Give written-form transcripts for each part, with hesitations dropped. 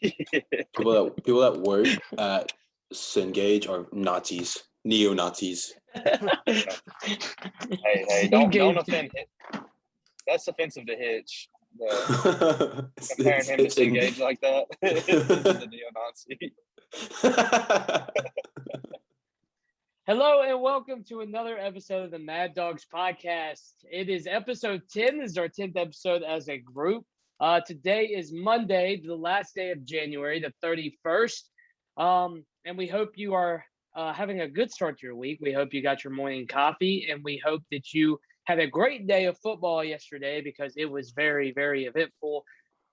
People that work at Cengage are Nazis, neo-Nazis. Hey, don't offend it. That's offensive to Hitch. Comparing him to Cengage like that. The neo-Nazi. Hello and welcome to another episode of the Mad Dogs podcast. It is episode 10. This is our 10th episode as a group. Today is Monday, the last day of January, the 31st. And we hope you are having a good start to your week. We hope you got your morning coffee, and we hope that you had a great day of football yesterday because it was very, very eventful.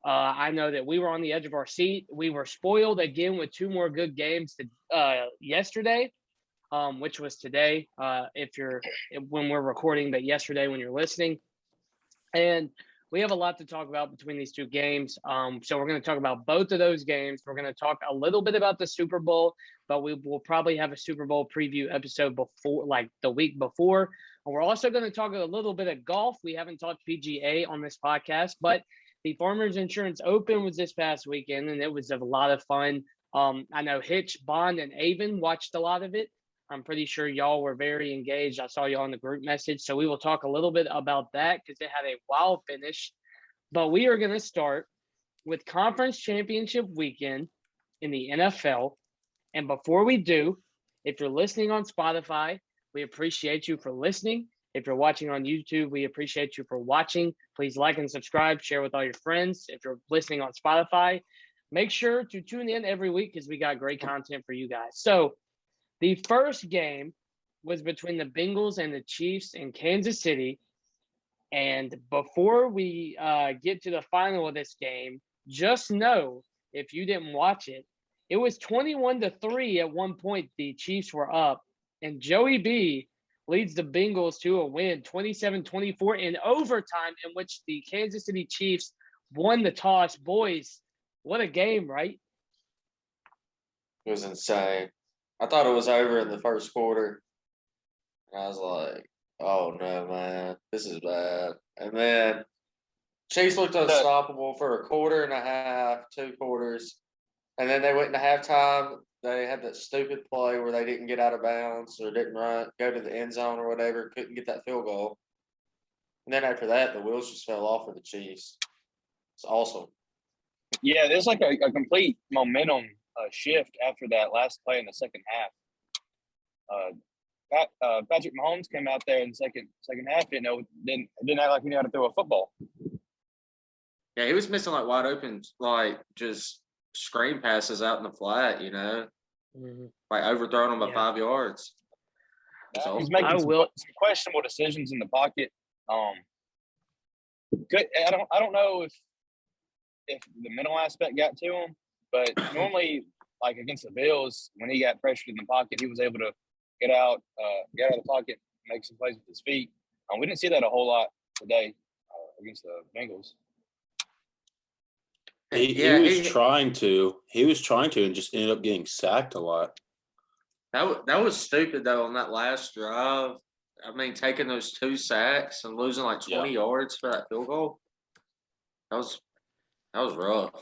I know that we were on the edge of our seat. We were spoiled again with two more good games yesterday. Which was today, when we're recording, but yesterday when you're listening. And we have a lot to talk about between these two games. So we're going to talk about both of those games. We're going to talk a little bit about the Super Bowl, but we will probably have a Super Bowl preview episode before, like the week before. And we're also going to talk a little bit of golf. We haven't talked PGA on this podcast, but the Farmers Insurance Open was this past weekend, and it was a lot of fun. I know Hitch, Bond, and Avon watched a lot of it. I'm pretty sure y'all were very engaged. I saw y'all in the group message. So we will talk a little bit about that because it had a wild finish. But we are going to start with Conference Championship Weekend in the NFL. And before we do, if you're listening on Spotify, we appreciate you for listening. If you're watching on YouTube, we appreciate you for watching. Please like and subscribe, share with all your friends. If you're listening on Spotify, make sure to tune in every week because we got great content for you guys. So, the first game was between the Bengals and the Chiefs in Kansas City. And before we get to the final of this game, just know, if you didn't watch it, it was 21-3 at one point. The Chiefs were up. And Joey B leads the Bengals to a win, 27-24 in overtime, in which the Kansas City Chiefs won the toss. Boys, what a game, right? It was insane. I thought it was over in the first quarter. And I was like, oh, no, man. This is bad. And then Chiefs looked unstoppable for a quarter and a half, 2 quarters. And then they went into halftime. They had that stupid play where they didn't get out of bounds or didn't go to the end zone or whatever, couldn't get that field goal. And then after that, the wheels just fell off for the Chiefs. It's awesome. Yeah, there's like a complete momentum shift after that last play in the second half. Patrick Mahomes came out there in the second half, didn't act like he knew how to throw a football. Yeah, he was missing like wide open, like just screen passes out in the flat, like overthrowing them by 5 yards. He's making some questionable decisions in the pocket. I don't know if the mental aspect got to him. But normally, like against the Bills, when he got pressured in the pocket, he was able to get out of the pocket, make some plays with his feet. We didn't see that a whole lot today against the Bengals. He was trying to, and just ended up getting sacked a lot. That was stupid though on that last drive. I mean, taking those 2 sacks and losing like 20 yards for that field goal. That was rough.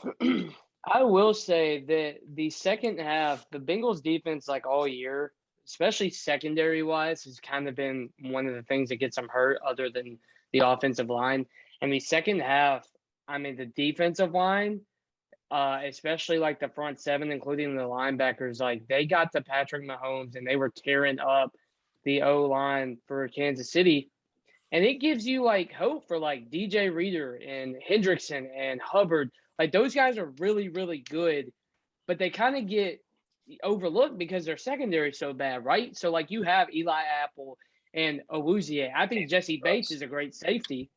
I will say that the second half, the Bengals defense, like all year, especially secondary-wise, has kind of been one of the things that gets them hurt other than the offensive line. And the second half, I mean, the defensive line, especially like the front seven, including the linebackers, like they got to Patrick Mahomes and they were tearing up the O-line for Kansas City. And it gives you like hope for like DJ Reader and Hendrickson and Hubbard. Like those guys are really, really good, but they kind of get overlooked because their secondary is so bad, right? So like you have Eli Apple and Awuzie. I think Jesse Bates is a great safety,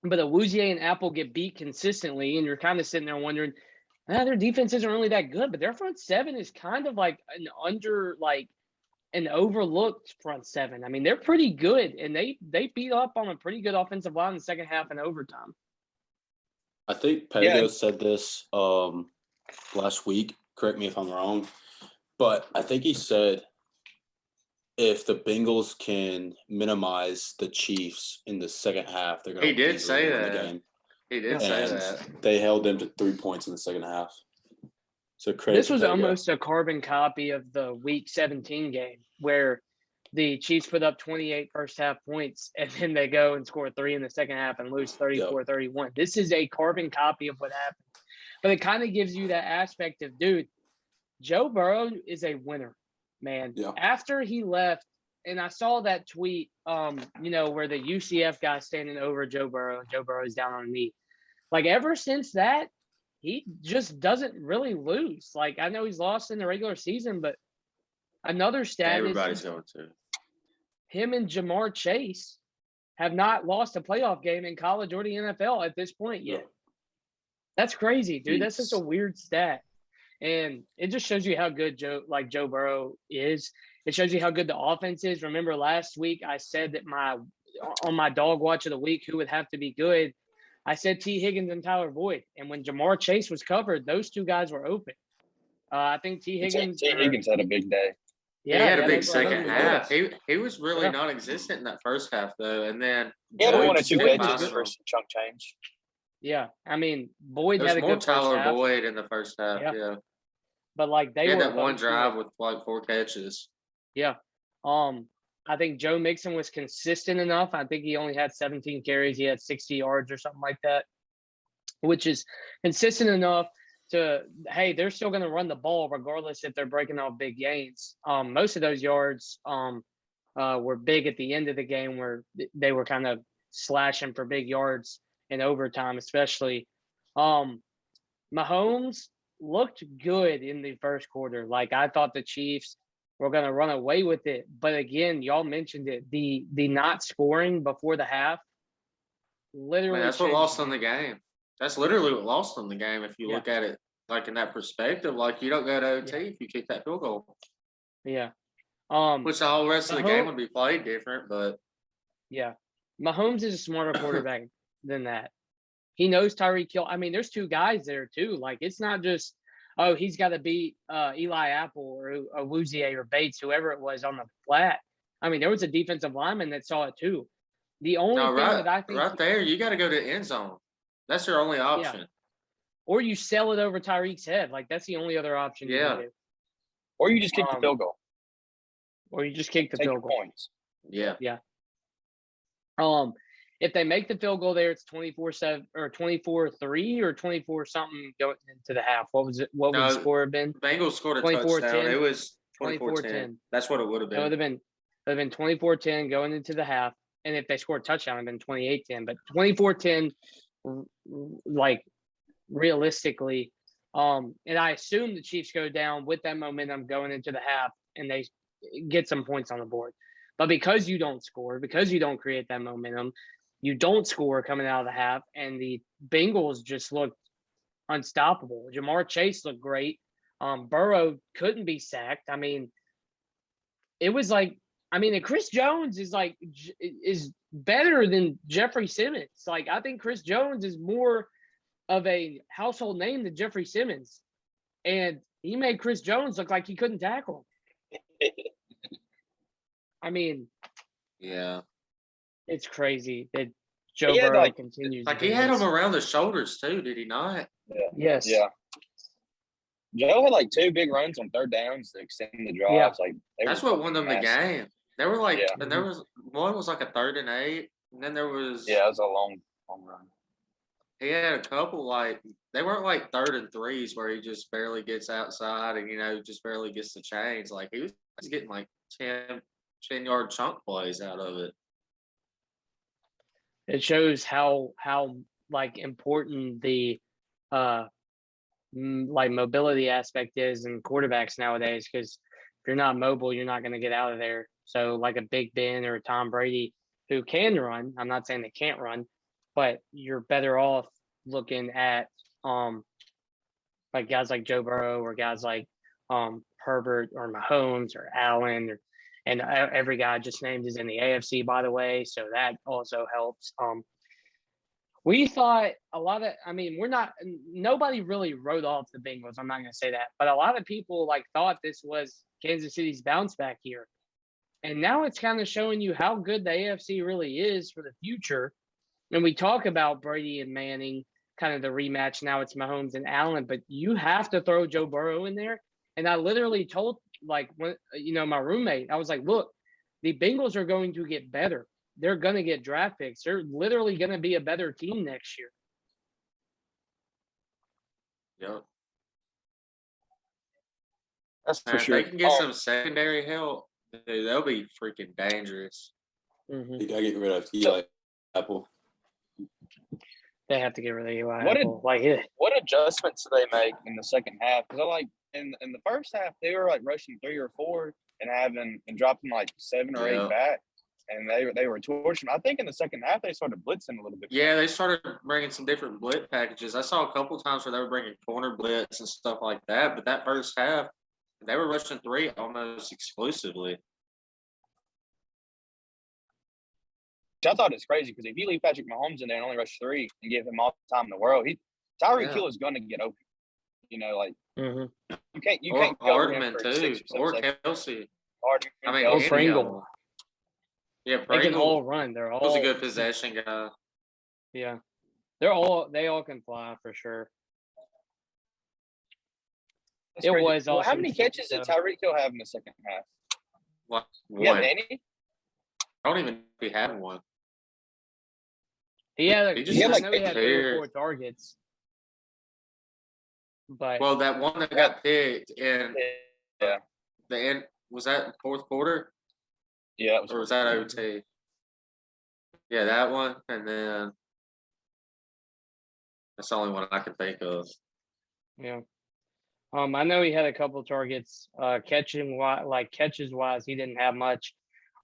but Awuzie and Apple get beat consistently, and you're kind of sitting there wondering, their defense isn't really that good, but their front seven is kind of like an overlooked front seven. I mean, they're pretty good, and they beat up on a pretty good offensive line in the second half and overtime. I think Pebble said this last week. Correct me if I'm wrong, but I think he said if the Bengals can minimize the Chiefs in the second half, they're going to He did say win that. the game. He did say that. They held them to 3 points in the second half. So credit This to was Pego. almost a carbon copy of the Week 17 game where the Chiefs put up 28 first half points and then they go and score 3 in the second half and lose 34-31. This is a carbon copy of what happened. But it kind of gives you that aspect of, dude, Joe Burrow is a winner, man. Yeah. After he left, and I saw that tweet, where the UCF guy standing over Joe Burrow, and Joe Burrow's down on a knee. Like, ever since that, he just doesn't really lose. Like, I know he's lost in the regular season, but another stat Everybody's is going to. him and Jamar Chase have not lost a playoff game in college or the NFL at this point yet. Yeah. That's crazy, dude. That's just a Jeez. weird stat. And it just shows you how good Joe Burrow is. It shows you how good the offense is. Remember last week I said that on my dog watch of the week, who would have to be good, I said T. Higgins and Tyler Boyd. And when Jamar Chase was covered, those two guys were open. I think T. Higgins had a big day. Yeah, he had a big they second were half. good. He was really non-existent in that first half, though. And then He had Boyd 1 or 2 stood catches by for him. some chunk change. Yeah, I mean, Boyd There had was a more good first Tyler half, Boyd in the first half. Yeah. Yeah. but like they He had were that one both drive good. with like 4 catches. Yeah. I think Joe Mixon was consistent enough. I think he only had 17 carries. He had 60 yards or something like that, which is consistent enough to, hey, they're still going to run the ball regardless if they're breaking off big gains. Most of those yards were big at the end of the game where they were kind of slashing for big yards in overtime, especially. Mahomes looked good in the first quarter. Like, I thought the Chiefs were going to run away with it. But again, y'all mentioned it. The not scoring before the half literally Man, that's what changed lost the them the game. game. That's literally what lost them the game. If you Yeah. look at it like in that perspective, like you don't go to OT Yeah. if you kick that field goal. Yeah. Which the whole rest of the game Mahomes- would be played different, but Yeah. Mahomes is a smarter quarterback than that. He knows Tyreek Hill. I mean, there's 2 guys there too. Like, it's not just, oh, he's got to beat Eli Apple or Awuzie or Bates, whoever it was on the flat. I mean, there was a defensive lineman that saw it too. The only thing that I think right there, you got to go to the end zone. That's your only option. or you sell it over Tyreek's head. Like, that's the only other option you Yeah. can do. Or you just kick the field goal. Or you just kick the Take field your goal. points. Yeah. If they make the field goal there, it's 24-7 or 24-3 or 24 something going into the half. What was it? What would the score have been? The Bengals scored a 24-10. touchdown. It was 24-10. That's what it would have It would been. have been 24-10 going into the half. And if they scored a touchdown, it would have been 28-10. But 24-10, like, realistically. And I assume the Chiefs go down with that momentum going into the half and they get some points on the board. But because you don't score, because you don't create that momentum, you don't score coming out of the half, and the Bengals just looked unstoppable. Jamar Chase looked great. Burrow couldn't be sacked. I mean, it was like, and Chris Jones is better than Jeffrey Simmons. Like, I think Chris Jones is more of a household name than Jeffrey Simmons. And he made Chris Jones look like he couldn't tackle him. I mean, Yeah. it's crazy that Joe Burrow continues. Like, he had him around the shoulders too, did he not? Yeah. Yes. Yeah. Joe had like 2 big runs on 3rd downs to extend the drives. Yeah. Like, That's what won them the game. They were like, Yeah. and there was one was like a 3rd and 8, and then there was Yeah, it was a long run. he had a couple like they weren't like 3rd and 3s where he just barely gets outside and just barely gets the chains. Like, he was getting like 10-yard chunk plays out of it. It shows how like important the like mobility aspect is in quarterbacks nowadays, because if you're not mobile, you're not going to get out of there. So like a Big Ben or a Tom Brady who can run, I'm not saying they can't run, but you're better off looking at like guys like Joe Burrow or guys like Herbert or Mahomes or Allen and every guy I just named is in the AFC, by the way, so that also helps. We thought a lot of, nobody really wrote off the Bengals. I'm not going to say that, but a lot of people thought this was Kansas City's bounce back year. And now it's kind of showing you how good the AFC really is for the future. And we talk about Brady and Manning, kind of the rematch. Now it's Mahomes and Allen, but you have to throw Joe Burrow in there. And I literally told, like, when my roommate, I was like, look, the Bengals are going to get better. They're going to get draft picks. They're literally going to be a better team next year. Yep. That's for Man, if sure. they can get some secondary help, dude, they'll be freaking dangerous. Mm-hmm. You gotta get rid of Eli Apple. They have to get rid of Eli What Apple. What adjustments do they make in the second half? Because I like in the first half they were like rushing 3 or 4 and dropping like 7 or 8 back, and they were torching. I think in the second half they started blitzing a little bit. Yeah, they started bringing some different blitz packages. I saw a couple times where they were bringing corner blitz and stuff like that, but that first half they were rushing 3 almost exclusively. I thought it's crazy because if you leave Patrick Mahomes in there and only rush 3 and give him all the time in the world, Tyreek Hill is going to get open. Mm-hmm. You can't or go over him Hardman for too, 6 or 7 or seconds. Kelsey. Hardman, I mean, Or Kelsey. Pringle. Yeah, They Pringle can all run. They're all was a good possession guy. Yeah. They all can fly for sure. That's It crazy. was Well, how awesome many to see, catches did though. Tyreek Hill have in the second half? What? Yeah, One. any? I don't even know if he had one. He had He just I like know he had 3 or disappeared. 4 targets. But Well, that one that got picked in Yeah. the end, was that fourth quarter Yeah, it was. or was that OT? Yeah, that one, and then that's the only one I can think of. yeah. I know he had a couple targets. Catches wise, he didn't have much.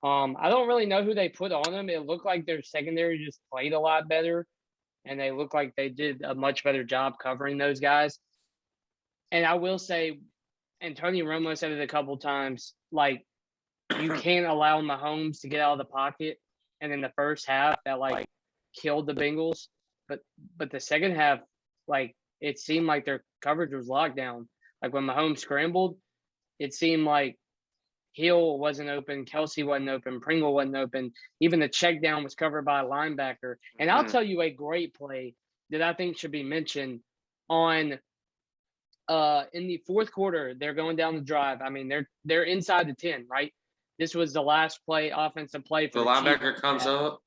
I don't really know who they put on him. It looked like their secondary just played a lot better, and they looked like they did a much better job covering those guys. And I will say, and Tony Romo said it a couple times, like, you can't allow Mahomes to get out of the pocket. And in the first half, that killed the Bengals. But the second half, it seemed like their coverage was locked down. Like when Mahomes scrambled, it seemed like Hill wasn't open, Kelsey wasn't open, Pringle wasn't open. Even the check down was covered by a linebacker. And I'll tell you a great play that I think should be mentioned on in the fourth quarter. They're going down the drive. I mean, they're inside the 10, right? This was the last play, offensive play for The the linebacker Chiefs. comes up.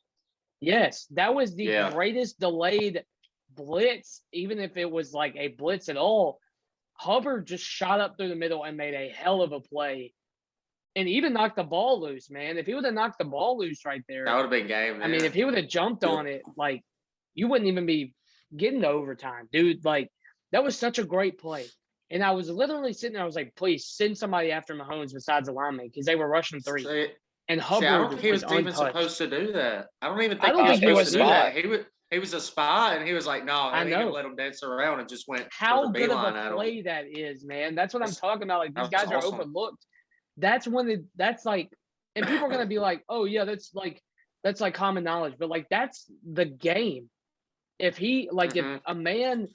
Yes, that was the Yeah. greatest delayed blitz, even if it was like a blitz at all. Hubbard just shot up through the middle and made a hell of a play. And even knocked the ball loose, man. If he would have knocked the ball loose right there, That would have been game, man. I mean, if he would have jumped on it, you wouldn't even be getting to overtime, dude. That was such a great play. And I was literally sitting there, I was like, please send somebody after Mahomes besides the lineman because they were rushing 3. And Hubbard I don't think he was even untouched. supposed to do that. I don't even I think don't he was think he supposed was to do either. that. He was a spy, and he was like, no, I he know. didn't let him dance around and just went How for the good of beeline a at him. play that is, man. That's what I'm talking about. Like, these That was guys are awesome. overlooked. That's when and people are gonna be like, oh yeah, that's common knowledge, but that's the game. If if a man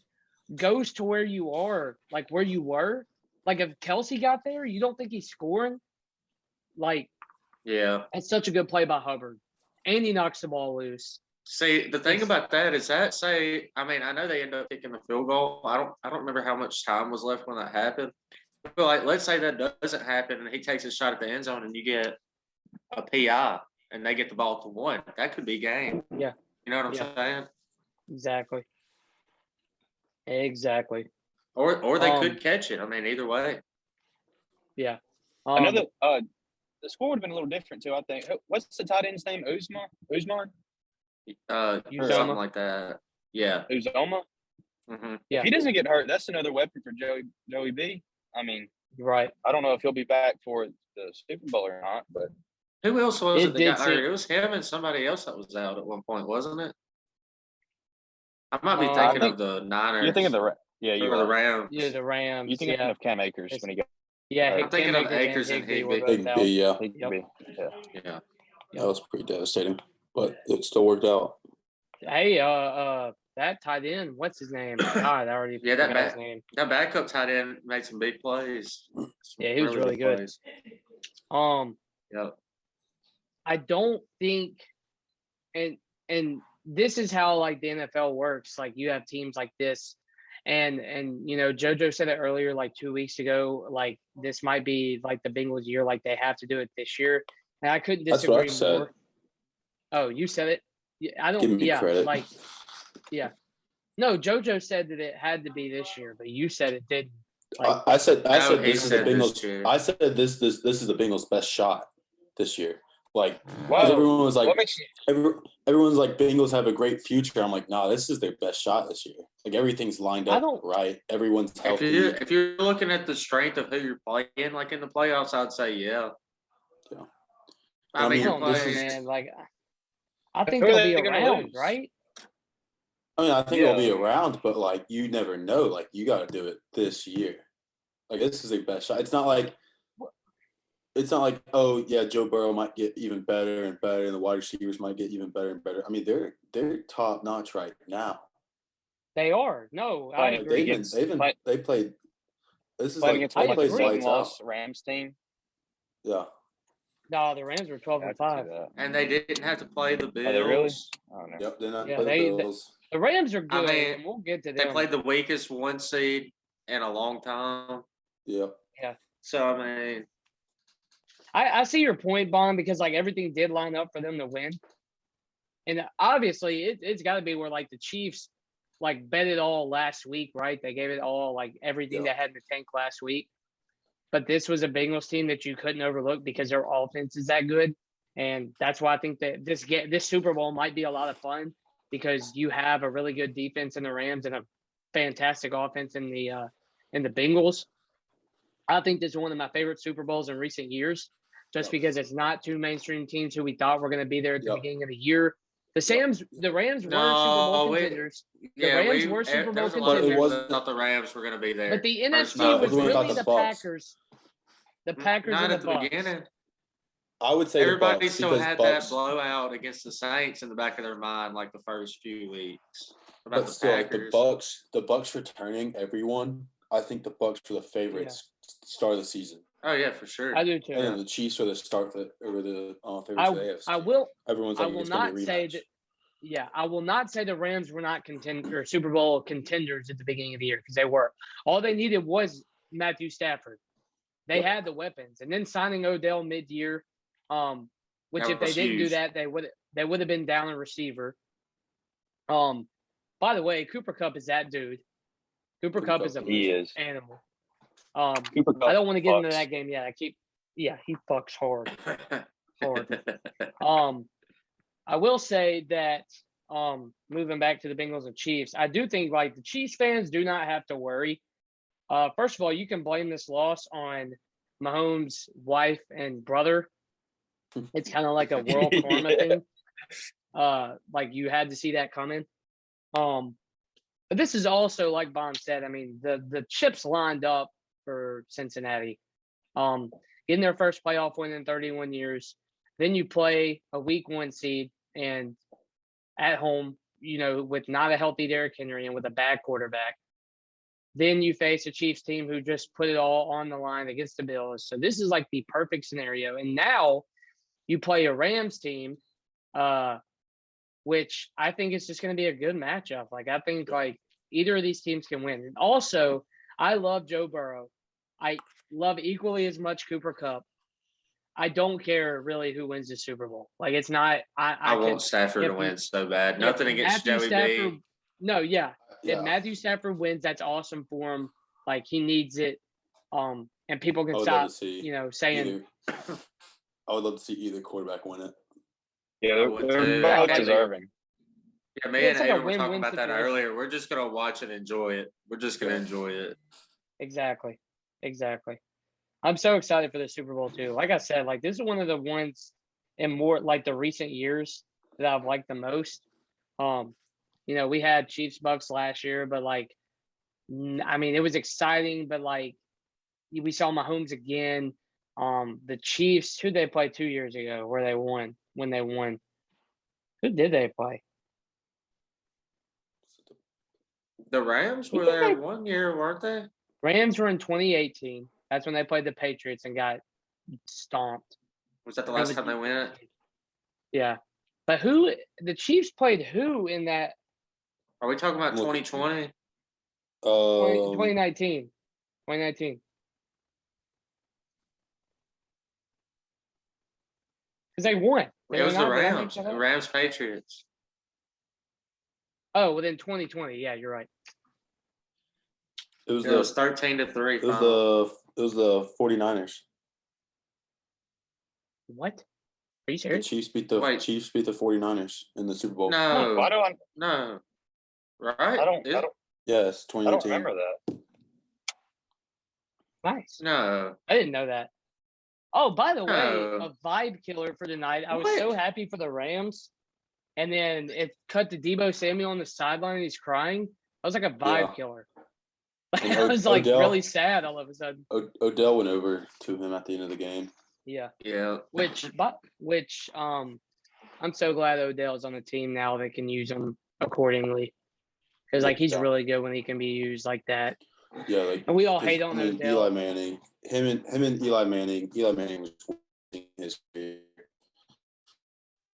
goes to where you are, where you were, if Kelsey got there, you don't think he's scoring? Yeah. It's such a good play by Hubbard, and he knocks the ball loose. See, the thing about that is I know they ended up kicking the field goal. I don't remember how much time was left when that happened. But let's say that doesn't happen and he takes a shot at the end zone and you get a PI and they get the ball to 1. That could be game. Yeah. You know what I'm saying? Exactly. Or they could catch it. I mean, either way. Yeah. Another the score would have been a little different too, I think. What's the tight end's name? Usman? Something like that. Yeah. Uzoma? Mm-hmm. Yeah. If he doesn't get hurt, that's another weapon for Joey B. I mean, right. I don't know if he'll be back for the Super Bowl or not, but who else was it that got hurt? It was him and somebody else that was out at one point, wasn't it? I might be thinking of the Niners. You're thinking of the Rams. Yeah, the Rams. You're thinking of Cam Akers when he got. Yeah, I'm thinking of Akers and Higbee. Yeah. Yeah. That was pretty devastating, but it still worked out. Hey, that tight end, what's his name? God, I already forgot his name. That backup tight end made some big plays. Yeah, he was really good. Plays. Yep. I don't think, and this is how like the NFL works. Like you have teams like this, and JoJo said it earlier, like 2 weeks ago. Like this might be like the Bengals year. Like they have to do it this year, and I couldn't disagree That's what I more. said. Oh, you said it. Yeah, I don't. Give me credit. Like, yeah. No, JoJo said that it had to be this year, but you said it didn't. Like, I said he this is the said this Bengals. year. I said this is the Bengals' best shot this year. Like, 'cause Well, everyone was like, what makes you, everyone's like, Bengals have a great future. I'm like, nah, this is their best shot this year. Like everything's lined I up don't- right. Everyone's healthy. If you're looking at the strength of who you're playing, like in the playoffs, I'd say yeah. Yeah. I I mean, mean, I you're don't know, playing. man. Like, I think Who are they'll they be gonna around, lose? right? I mean, I think it'll be Yeah. around, but like you never know. Like you got to do it this year. Like this is their best shot. It's not like oh yeah, Joe Burrow might get even better and better, and the wide receivers might get even better and better. I mean, they're top notch right now. They are. No, I Playing agree. They played. This is playing like against they I played agree. lights out. lost Rams team? Yeah. No, the Rams were 12 I and can see 5. that. And they didn't have to play the Bills. Are they really? I don't know. Yep. They're not Yeah, play the Bills. The Rams are good, mean, and we'll get to They them. played the weakest one seed in a long time. Yep. So I mean, I see your point, Bond, because like everything did line up for them to win, and obviously it's got to be where like the Chiefs like bet it all last week, right? They gave it all, like everything Yeah. they had in the tank last week. But this was a Bengals team that you couldn't overlook because their offense is that good, and that's why I think that this Super Bowl might be a lot of fun because you have a really good defense in the Rams and a fantastic offense in the Bengals. I think this is one of my favorite Super Bowls in recent years, just because it's not two mainstream teams who we thought were going to be there at the Yep. beginning of the year. The Rams were Super Bowl contenders. Rams were Super Bowl there was a lot of contenders. people that thought the Rams were going to be there. But the NFC No, was everyone thought really the the Bucks. Packers. The Packers Not and at the the Bucks. beginning. I would say Everybody the Bucks still because had Bucks, that blowout against the Saints in the back of their mind, like the first few weeks. About but the still, like Packers. the Bucks returning everyone. I think the Bucks were the favorites start of the season. Oh yeah, for sure. I do too. And then the Chiefs are the start for or the favorites for the AFC. I will. Everyone's I like, will it's gonna not be a say rematch. that. Yeah, I will not say the Rams were not Super Bowl contenders at the beginning of the year, because they were. All they needed was Matthew Stafford. They Yep. had the weapons, and then signing Odell mid-year, which That if they was didn't do huge. that, they would have been down a receiver. By the way, Cooper Kupp is that dude. Cooper Kupp is a He is. animal. Cooper Kupp I don't want to get into fucks. that game yet. He fucks hard. I will say that moving back to the Bengals and Chiefs, I do think like the Chiefs fans do not have to worry. First of all, you can blame this loss on Mahomes' wife and brother. It's kind of like a world karma Yeah. thing. Like you had to see that coming. But this is also, like Bond said, I mean, the chips lined up for Cincinnati. Getting their first playoff win in 31 years. Then you play a week 1 seed and at home, with not a healthy Derrick Henry and with a bad quarterback. Then you face a Chiefs team who just put it all on the line against the Bills. So this is like the perfect scenario. And now you play a Rams team, which I think is just going to be a good matchup. Like I think like either of these teams can win. And also, I love Joe Burrow. I love equally as much Cooper Kupp. I don't care really who wins the Super Bowl. Like it's not. I want Stafford to win so bad. Nothing against Joey B. No, yeah. Yeah. If Matthew Stafford wins, that's awesome for him. Like he needs it. And people can I would stop, love to see saying. I would love to see either quarterback win it. Yeah, I would they're too. both Okay. deserving. Yeah, me It's and like a Aiden were talking win-win about that situation. earlier. We're just gonna watch and enjoy it. We're just gonna Yeah. enjoy it. Exactly. I'm so excited for the Super Bowl too. Like I said, like this is one of the ones in more like the recent years that I've liked the most. We had Chiefs Bucks last year, but like, I mean, it was exciting, but like we saw Mahomes again. The Chiefs, who they played 2 years ago, when they won. Who did they play? The Rams were Who did there they- 1 year, weren't they? Rams were in 2018. That's when they played the Patriots and got stomped. Was that the That last was- time they went? Yeah. But the Chiefs played who in that Are we talking about 2020? 2019? 2019. Because they won. It was the Did I make Rams. that The up? Rams Patriots. Oh, within 2020. Yeah, you're right. It was It was 13-3. it was the 49ers. What? Are you The serious? Chiefs beat the Wait. 49ers in the Super Bowl. No, Why do I? no. Right? I don't. Yes, I don't 2019. remember that. Nice. No. I didn't know that. Oh, by the way, No. a vibe killer for tonight. I was What? so happy for the Rams. And then it cut to Debo Samuel on the sideline and he's crying. I was like a vibe Yeah. killer. And I was like Odell- really sad all of a sudden. Odell went over to him at the end of the game. Yeah. Yeah. Which I'm so glad Odell's on the team now that can use him accordingly. Because like he's really good when he can be used like that. Yeah, like And we all hate I on mean, Odell. Eli Manning. Him and Eli Manning. Eli Manning was wasting his career.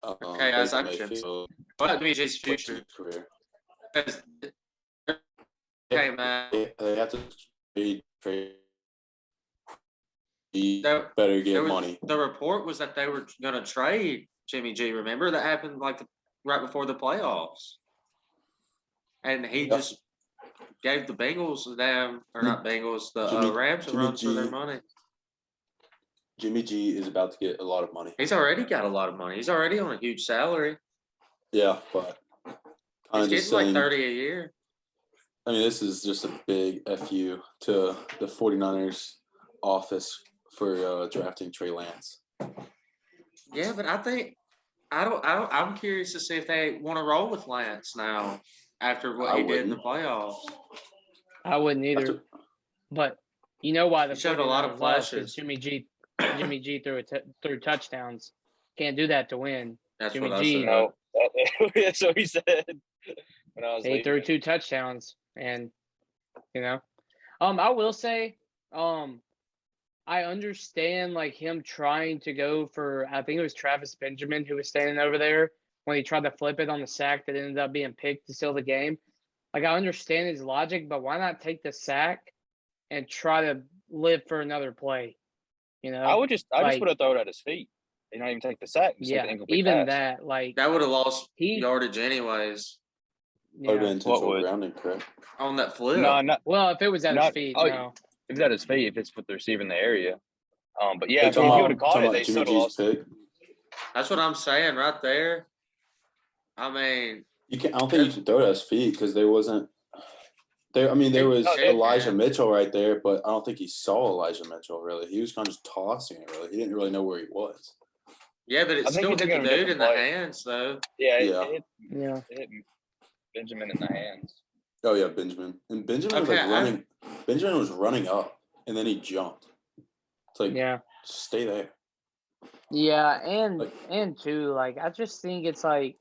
Okay, guys, Baker I can. Mayfield What about BJ's wasted future? his career. Okay, man. They have to trade. He There- better get There was, money. the report was that they were going to trade Jimmy G. Remember that happened like right before the playoffs, and he Yep. just gave the Bengals not Bengals, the Rams a Jimmy run for their G. money. Jimmy G is about to get a lot of money. He's already got a lot of money. He's already on a huge salary. Yeah, but kind He's of just getting like saying. 30 a year. I mean, this is just a big FU to the 49ers office for drafting Trey Lance. Yeah, but I'm curious to see if they want to roll with Lance now after what I he did in the wouldn't. playoffs. I wouldn't either. After- But you know why the He showed a lot of 49ers lost? 'Cause flashes. Jimmy G threw touchdowns. Can't do that to win. That's Jimmy what I G. said. No, that's what he said when I was He leaving. threw 2 touchdowns, and I will say, I understand like him trying to go for. I think it was Travis Benjamin who was standing over there when he tried to flip it on the sack that ended up being picked to seal the game. Like I understand his logic, but why not take the sack and try to live for another play? I just like- would have thrown it at his feet. They don't even take the sack. Just take Yeah, the incomplete even pass. that, like That would have lost he. yardage anyways Would have Yeah. been intentional would? grounding, correct? on that flip. No, not Well, if it was at his Not- feet, oh, no. if it's at his feet. If it's with the receiver in the area. But yeah, Hey, if he would have caught talking it, about they Jimmy still G's lost. pick. That's what I'm saying right there. I mean, I don't think you can throw it at his feet because there wasn't. There was Oh, yeah, Elijah man. Mitchell right there, but I don't think he saw Elijah Mitchell really. He was kind of just tossing it. Really, he didn't really know where he was. yeah, but it I think still he's hit the thinking of a dude in the different play. hands though. Yeah, Yeah. It Yeah. hit Benjamin in the hands. Oh yeah, Benjamin. And Benjamin was Okay, like running. Benjamin was running up, and then he jumped. It's like, Yeah. just stay there. Yeah, Like- and too, like I just think it's like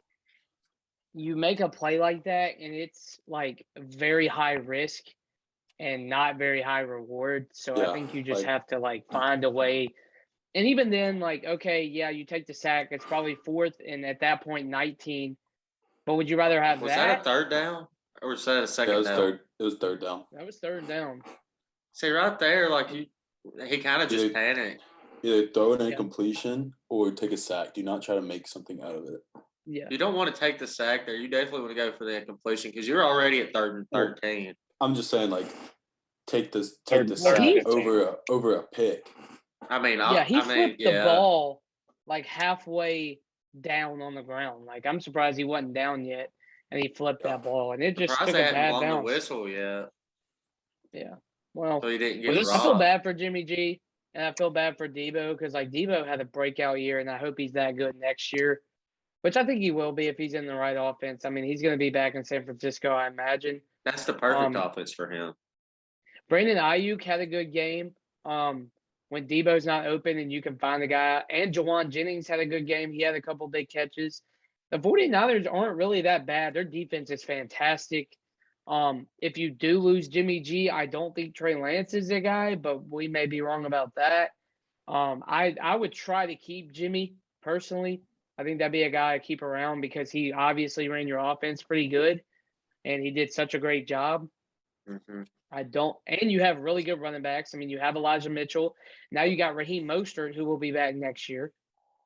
you make a play like that and it's like very high risk and not very high reward. So I Yeah, think you just like- have to like find a way. And even then, like, okay, yeah, you take the sack, it's probably 4th and at that point 19. But would you rather have Was that a third down or was that a Yeah, second it was down? third. It was third down. That was 3rd down. See right there, like he kind of just Dude. panicked. Either throw an Yeah. incompletion or take a sack. Do not try to make something out of it. Yeah. You don't want to take the sack there. You definitely want to go for the incompletion because you're already at 3rd and 13. I'm just saying, like, take the Third sack and 15. over a pick. I mean, He I flipped mean, the yeah. ball like halfway down on the ground. Like I'm surprised he wasn't down yet, and he flipped that ball, and it just Surprised took they a hadn't bad blown the bounce. whistle yet, Yeah. Well, so he didn't get Was this- I feel robbed. bad for Jimmy G, and I feel bad for Debo because like Debo had a breakout year, and I hope he's that good next year, which I think he will be if he's in the right offense. I mean, he's going to be back in San Francisco, I imagine. That's the perfect Um, offense for him. Brandon Ayuk had a good game. When Debo's not open and you can find the guy, and Jawan Jennings had a good game. He had a couple big catches. The 49ers aren't really that bad. Their defense is fantastic. If you do lose Jimmy G, I don't think Trey Lance is the guy, but we may be wrong about that. I would try to keep Jimmy personally. I think that'd be a guy to keep around because he obviously ran your offense pretty good, and he did such a great job. Mm-hmm. And you have really good running backs. I mean, you have Elijah Mitchell. Now you got Raheem Mostert, who will be back next year,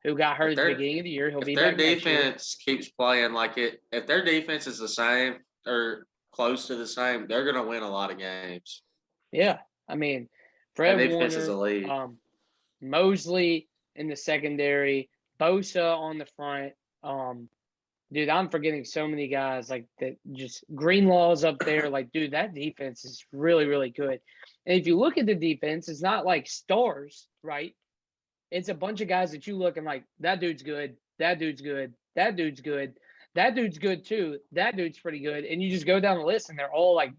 who got hurt at the beginning of the year. He'll be back next year. If their defense keeps playing like it, if their defense is the same or close to the same, they're going to win a lot of games. Yeah. I mean, Fred defense is elite. Warner, Mosley in the secondary, Bosa on the front. Dude, I'm forgetting so many guys like that. Just Greenlaw's up there. Like, dude, that defense is really, really good. And if you look at the defense, it's not like stars, right? It's a bunch of guys that you look and like, that dude's good. That dude's good. That dude's good. That dude's good too. That dude's pretty good. And you just go down the list and they're all like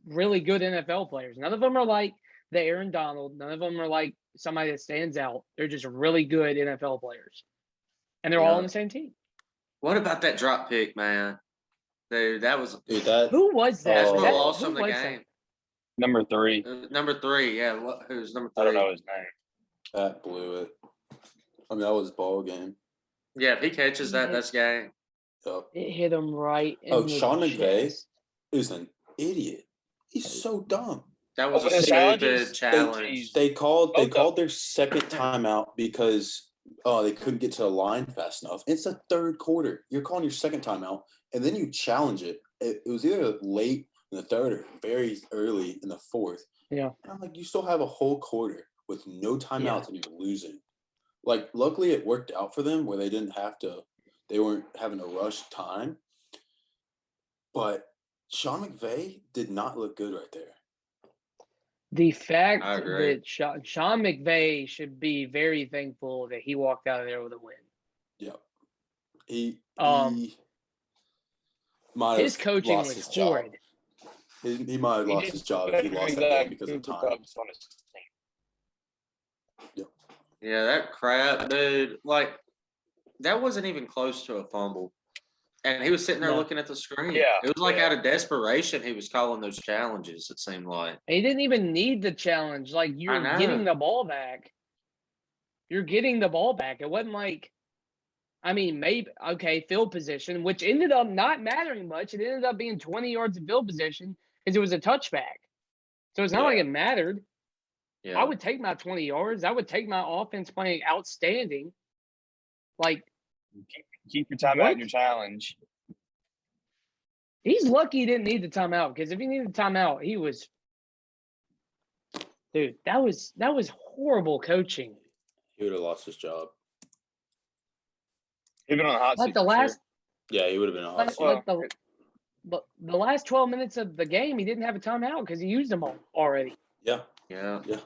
really good NFL players. None of them are like the Aaron Donald. None of them are like somebody that stands out. They're just really good NFL players. And they're all on the same team. What about that drop pick, man? Dude, that was who was that? That's what That- lost who them the was game. Number 3. Number 3, yeah. Who's number 3? I don't know his name. That blew it. I mean, that was ball game. Yeah, if he catches that, that's game. Yep. It hit him right in the Sean McVay chest. is an idiot. He's so dumb. That was a his stupid challenge. They called their second timeout because they couldn't get to the line fast enough. It's the third quarter. You're calling your second timeout, and then you challenge it. It was either late in the third or very early in the fourth. Yeah. And I'm like, you still have a whole quarter with no timeouts and you're losing. Like, luckily it worked out for them where they weren't having to rush time. But Sean McVay did not look good right there. The fact I agree. that Sean McVay should be very thankful that he walked out of there with a win. Yeah. He might His have coaching lost was his job. horrid. He might have lost his job if he lost that game because of time. Yeah, that crap, dude. Like, that wasn't even close to a fumble. And he was sitting there looking at the screen. Yeah. It was like out of desperation he was calling those challenges, it seemed like. He didn't even need the challenge. Like, you're getting the ball back. You're getting the ball back. It wasn't like, I mean, maybe, okay, field position, which ended up not mattering much. It ended up being 20 yards of field position because it was a touchback. So it's not like it mattered. Yeah. I would take my 20 yards. I would take my offense playing outstanding. Like, keep your timeout and your challenge. he's lucky he didn't need the timeout because if he needed the timeout, he was, dude, that was horrible coaching. He would have lost his job. He'd been on the hot Like seat. the last, Yeah, he would have been on. the last 12 minutes of the game, he didn't have a timeout because he used them all already. Yeah. Yeah. Yeah.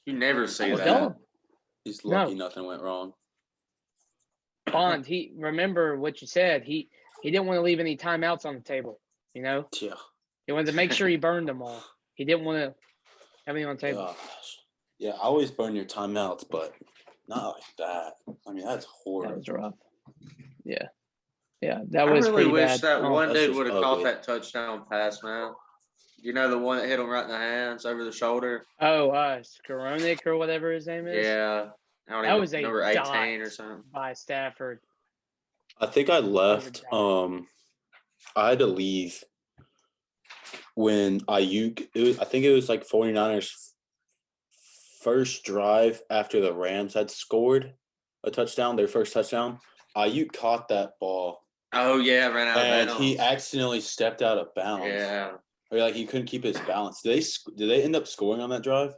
You never see was that. dumb. He's lucky nothing went wrong. Bond, remember what you said. He didn't want to leave any timeouts on the table. You know, Yeah. he wanted to make sure he burned them all. He didn't want to have any on the table. Gosh. Yeah, I always burn your timeouts, but not like that. I mean, that's horrible. That was rough. Yeah, that was I really pretty wish bad. that one that's dude just would have caught ugly. that touchdown pass, man. You know, the one that hit him right in the hands over the shoulder? Oh, Skoronik or whatever his name is. Yeah. That was a number dot 18 or something. by Stafford. I think I left. I had to leave when Ayuk. I think it was like 49ers' first drive after the Rams had scored a touchdown, their first touchdown. Ayuk caught that ball. Oh, yeah, ran out of bounds. And he accidentally stepped out of bounds. Yeah. Or like he couldn't keep his balance. Did they end up scoring on that drive?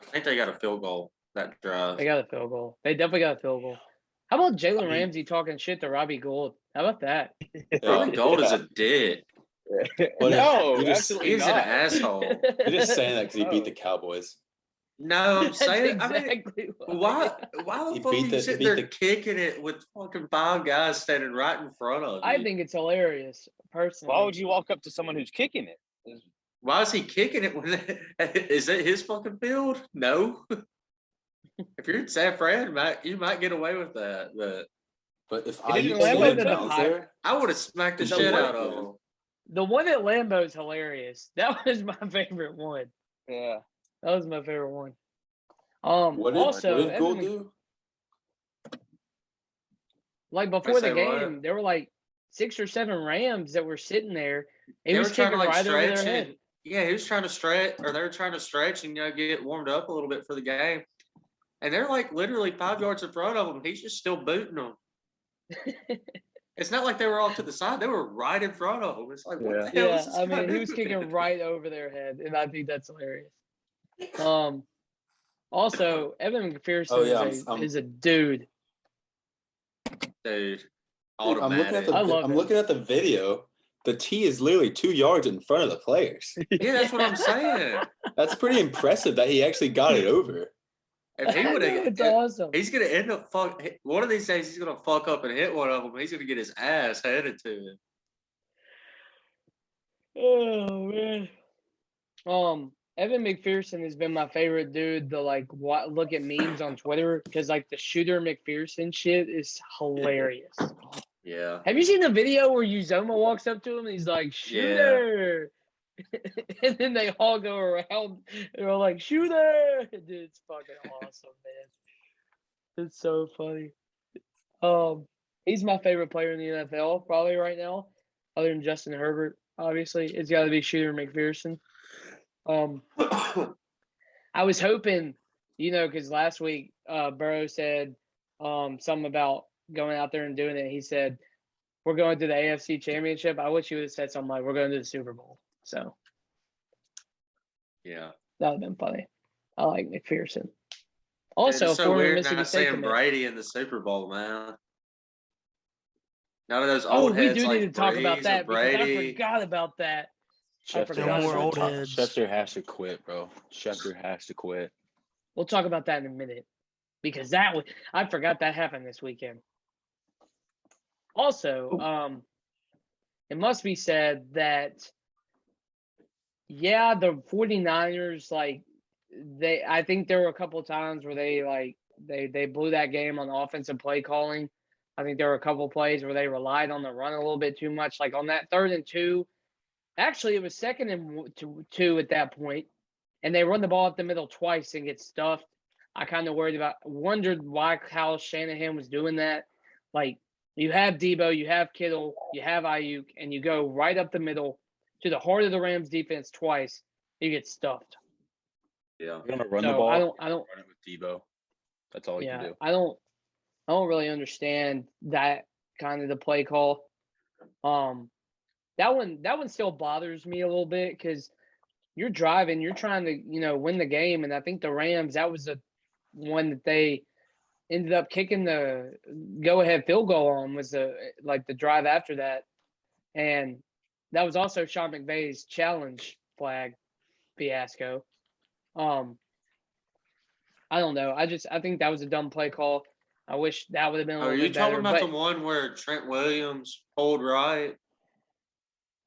I think they got a field goal that drive. They got a field goal. They definitely got a field goal. How about Jalen Ramsey talking shit to Robbie Gould? How about that? Gold is a dick. But No, you're just- absolutely He's an not. asshole. You're just saying that because he beat the Cowboys. No, I'm That's saying, exactly why the He fuck are beat you the- sitting beat there the- kicking it with fucking 5 guys standing right in front of you? I think it's hilarious, personally. Why would you walk up to someone who's kicking it? Why is he kicking it? Is it his fucking field? No. If you're in San Fran, you might get away with that. But if He Ayuk didn't land slid in the bounds high- there, I would have smacked the The shit white out of man. him. The one at Lambeau's hilarious. That was my favorite one. Yeah. That was my favorite one. what Also, did Gould Evan, do? Like before the say game, what? there were like 6 or 7 Rams that were sitting there. He They was were trying to kicking like right over their stretch head. and yeah, he was trying to stretch, or they were trying to stretch and get warmed up a little bit for the game. And they're like literally 5 yards in front of him. He's just still booting them. It's not like they were off to the side; they were right in front of him. It's like, what the hell Yeah, is this I guy mean, he was doing? kicking right over their head, and I think that's hilarious. Also, Evan McPherson Oh, yeah, is a dude. Dude, I'm looking at automatic. the I love I'm it. looking at the video. The tee is literally 2 yards in front of the players. Yeah, that's what I'm saying. That's pretty impressive that he actually got it over. If he would have, It's awesome. he's gonna end up one of these days. He's gonna fuck up and hit one of them. He's gonna get his ass headed to it. Oh man. Evan McPherson has been my favorite dude to like look at memes on Twitter because like the shooter McPherson shit is hilarious. Yeah. Have you seen the video where Uzoma walks up to him and he's like, shooter? And then they all go around and they're all like, shooter! Dude, it's fucking awesome, man. It's so funny. He's my favorite player in the NFL probably right now, other than Justin Herbert, obviously. It's got to be shooter McPherson. I was hoping, because last week Burrow said something about going out there and doing it. He said, we're going to the AFC Championship. I wish he would have said something like, we're going to the Super Bowl. So, yeah. That would have been funny. I like McPherson. Also, it's so former weird Mississippi not State seeing commit. Brady in the Super Bowl, man. None of those Oh, old we heads do like need to talk about Breeze or that because I Brady. forgot about that. Schefter has to quit, bro. Schefter has to quit. We'll talk about that in a minute because I forgot that happened this weekend. Also, it must be said that, the 49ers, I think there were a couple of times where they blew that game on offensive play calling. I think there were a couple of plays where they relied on the run a little bit too much, like on that 3rd and 2. Actually, it was 2nd and 2 at that point, and they run the ball up the middle twice and get stuffed. I kind of wondered why Kyle Shanahan was doing that. Like, you have Debo, you have Kittle, you have Ayuk, and you go right up the middle to the heart of the Rams defense twice, you get stuffed. Yeah. You're gonna run the ball. I don't run it with Debo. That's all you can do. I don't really understand that kind of the play call. That one still bothers me a little bit because you're driving, you're trying to, win the game. And I think the Rams, that was the one that they ended up kicking the go-ahead field goal on was the drive after that. And that was also Sean McVay's challenge flag fiasco. I don't know. I think that was a dumb play call. I wish that would have been a little bit better. Are you talking about the one where Trent Williams pulled right?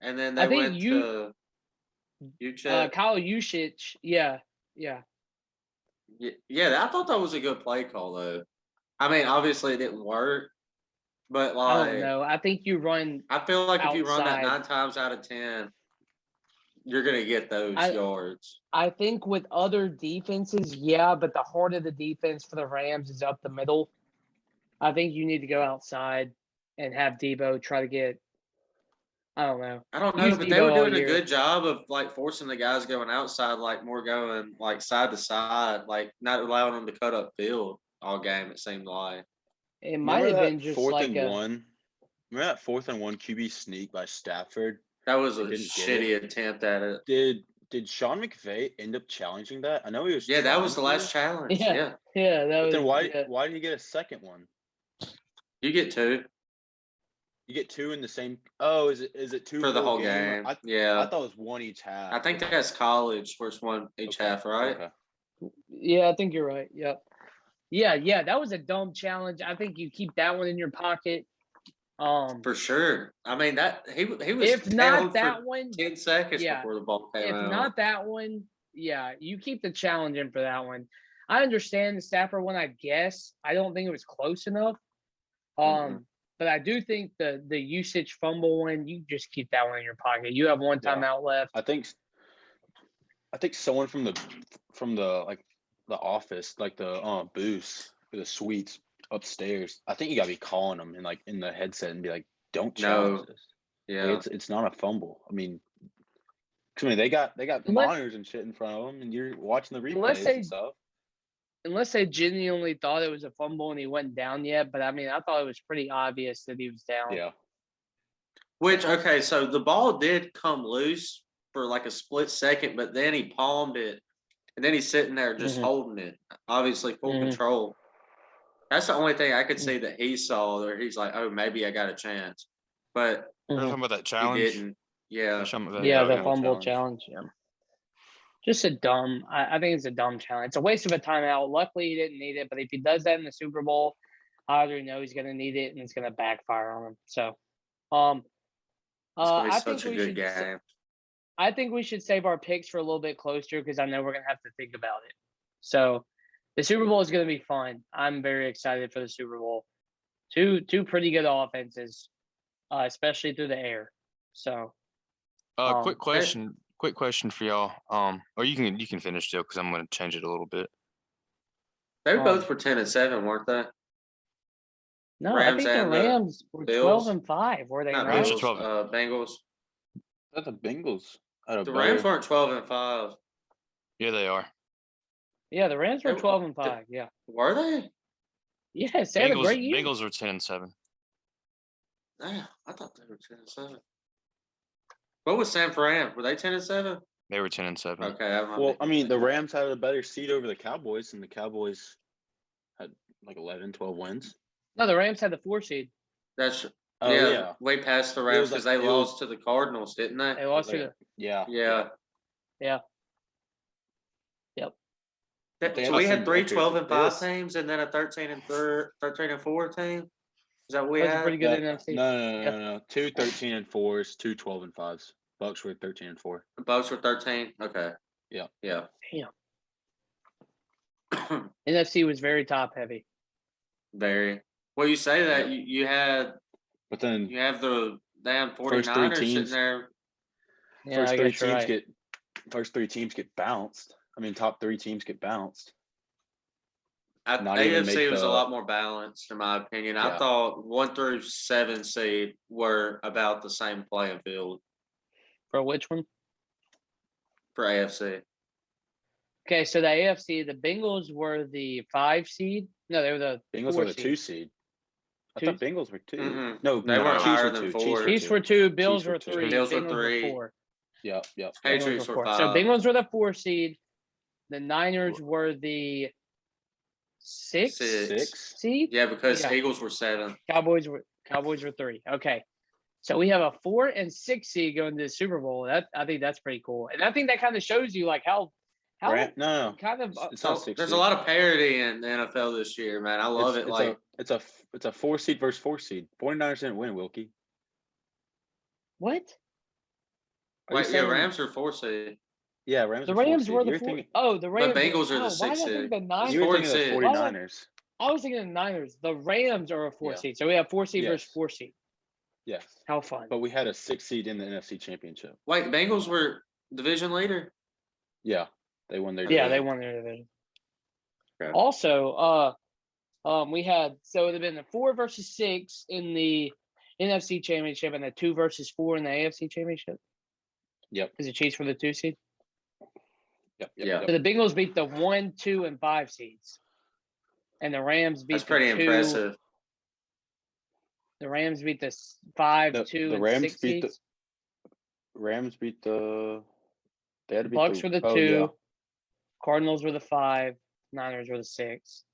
And then they went to Kyle Juszczyk. Yeah. Yeah, I thought that was a good play call, though. I mean, obviously it didn't work, but I don't know. I think you run. I feel like outside. if you run that 9 times out of 10, you're going to get those yards. I think with other defenses, but the heart of the defense for the Rams is up the middle. I think you need to go outside and have Debo try to get. I don't know. I don't know, but they were doing a good job of forcing the guys going outside, more going side to side, not allowing them to cut up field all game. It seemed like it might have been just 4th and 1. Remember that 4th and 1 QB sneak by Stafford? That was a shitty attempt at it. Did Sean McVay end up challenging that? I know he was. Yeah, that was the last challenge. Yeah. That was. Then why did he get a second one? You get 2. You get 2 in the same. Oh, is it 2 for the whole game? I thought it was 1 each half. I think that's college, first one each half, right? Okay. Yeah, I think you're right. Yep. Yeah. That was a dumb challenge. I think you keep that one in your pocket. For sure. I mean that he was. If not that one, 10 seconds before the ball came out. If not that one, you keep the challenge in for that one. I understand the Stafford one. I guess I don't think it was close enough. But I do think the usage fumble one, you just keep that one in your pocket. You have one timeout left. I think someone from the office, the booths, the suites, upstairs. I think you gotta be calling them and like in the headset and be like, "Don't No. challenge this." Yeah. Like, it's not a fumble. I mean, they got Unless- monitors and shit in front of them, and you're watching the replays and stuff. Unless they genuinely thought it was a fumble and he wasn't down yet, but I mean, I thought it was pretty obvious that he was down. Yeah. Okay, so the ball did come loose for like a split second, but then he palmed it, and then he's sitting there just Mhm. holding it, obviously full Mhm. control. That's the only thing I could see that he saw there. He's like, oh, maybe I got a chance. But You're Mhm. talking about that he challenge? didn't. Yeah. Yeah, the fumble challenge. Yeah. Just a dumb. I think it's a dumb challenge. It's a waste of a timeout. Luckily, he didn't need it. But if he does that in the Super Bowl, I already know he's going to need it, and it's going to backfire on him. So, It's gonna be I such think a we good should. game. I think we should save our picks for a little bit closer because I know we're going to have to think about it. So, the Super Bowl is going to be fun. I'm very excited for the Super Bowl. Two pretty good offenses, especially through the air. So, Quick question for y'all. Or you can finish still because I'm going to change it a little bit. They both were 10-7, weren't they? no, Rams I think the and the Rams were Bills? 12-5. Were they Not not? Rams are Bills. 12. Bengals. I thought the Bengals had a The better- Rams weren't 12-5. Yeah, they are. Yeah, the Rams were They- 12-5. Yeah. Were they? Yes, they had a great year. Bengals were 10-7. Damn, I thought they were 10-7. What was San Fran? Were they 10-7? They were 10-7. Okay. Well, I mean, the Rams had a better seed over the Cowboys, and the Cowboys had like 11, 12 wins. No, the Rams had the 4 seed. That's Oh, yeah, way past the Rams because they lost to the Cardinals, didn't they? They lost to the Yeah. Yeah. Yeah. Yep. So we had 3 This- 12-5 teams and then a 13-4 team. Is that what we That was a had? pretty good NFC. No. 2 13-4s, 2 12-5s. Bucks were 13-4. The Bucks were 13. Okay. Yeah. Yeah. Damn. NFC was very top heavy. Very. Well, you say that you had But then you have the damn First 49ers three sitting teams. there. Yeah, first I three guess you're teams right. get bounced. I mean, top 3 teams get bounced. Not even AFC make was a the- lot more balanced, in my opinion. I Yeah. thought 1 through 7 seed were about the same playing field For which one? for AFC. Okay, so the AFC, the Bengals were the 5 seed. No, they were the Bengals 4 were the seed. 2 seed. I Two? thought Bengals were 2. Mm-mm. No, They weren't Chiefs higher were than 2. 4. Chiefs were 2, Bills Chiefs were were 2. 3, Bills were Bengals 3. 4. Yep. Bengals Patriots were 4. 5. So Bengals were the 4 seed. The Niners were the 6 6. seed. Yeah, because Yeah. Eagles were 7. Cowboys were 3. Okay. So we have a 4 and 6 seed going to the Super Bowl. I think that's pretty cool. And I think that kind of shows you like how No. kind of It's not 6 There's seed. a lot of parity in the NFL this year, man. I love it. It's a 4 seed versus 4 seed. 49ers didn't win, Wilkie. what? Are you saying- Rams are 4 seed. Yeah, Rams. The are 4 Rams seed. were the You're 4. thinking, The Rams. Bengals are the why 6 did I seed. think the Niners? you were Fourth thinking of the seed. 49ers. I was thinking of the Niners. The Rams are a 4 Yeah. seed. So we have 4 seed versus Yes. 4 seed. Yes. How fun. But we had a 6 seed in the NFC Championship. Wait, Bengals were division leader? Yeah. They won their Yeah, division. they won their division. Okay. Also, we had so it would have been a 4 versus 6 in the NFC Championship and a 2 versus 4 in the AFC Championship. Yep. Because the Chiefs were the 2 seed. Yep. Yeah. So the Bengals beat the 1, 2, and 5 seeds, and the Rams beat That's pretty the 2. impressive. The Rams beat the 5, The- 2, the and Rams 6 beat the- seeds. Rams beat the. They had to beat Bucks were the 2. Yeah. Cardinals were the 5. Niners were the 6.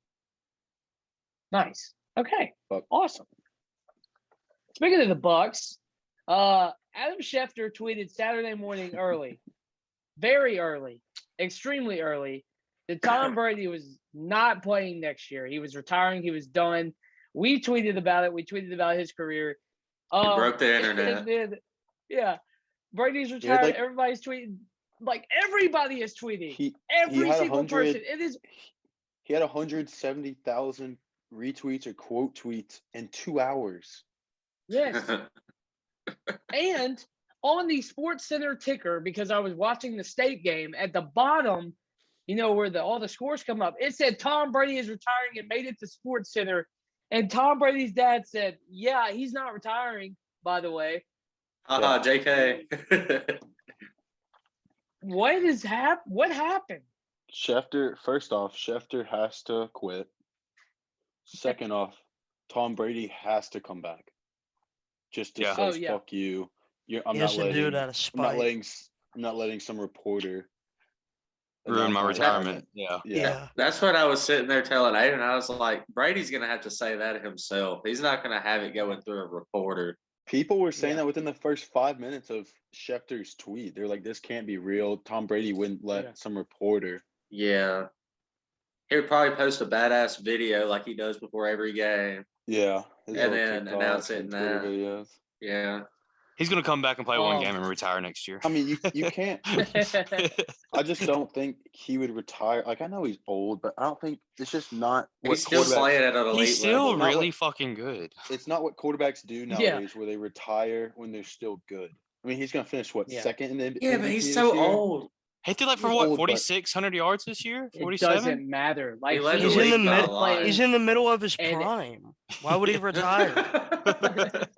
Nice. Okay. Buck. Awesome. Speaking of the Bucks, Adam Schefter tweeted Saturday morning early, very early, extremely early, that Tom Brady was not playing next year. He was retiring. He was done. We tweeted about it. We tweeted about his career. broke the internet. And then, yeah, Brady's retired. like- Everybody's tweeting. Like everybody is tweeting. He Every had single 100 person. It is. he had 170,000 retweets or quote tweets in 2 hours. Yes. And on the Sports Center ticker, because I was watching the state game, at the bottom, where all the scores come up, it said Tom Brady is retiring. It made it to Sports Center. And Tom Brady's dad said, "Yeah, he's not retiring." By the way, JK. what happened? Schefter, first off, Schefter has to quit. Second off, Tom Brady has to come back. Just to say, fuck you. I'm not letting some reporter ruin my retirement. Yeah. That's what I was sitting there telling Aiden. I was like, Brady's going to have to say that himself. He's not going to have it going through a reporter. People were saying that within the first 5 minutes of Schefter's tweet. They're like, this can't be real. Tom Brady wouldn't let some reporter. Yeah. He would probably post a badass video like he does before every game. Yeah. And then announce it in that. Videos. Yeah. He's going to come back and play one game and retire next year. I mean, you can't. I just don't think he would retire. Like, I know he's old, but I don't think it's just not what he's still playing at an elite He's still level. really fucking good. It's not what quarterbacks do nowadays where they retire when they're still good. I mean, he's going to finish, second in the Yeah, but he's so old. He threw 4,600 yards this year? 47? It doesn't matter. Like he's in the middle of his prime. Why would he retire?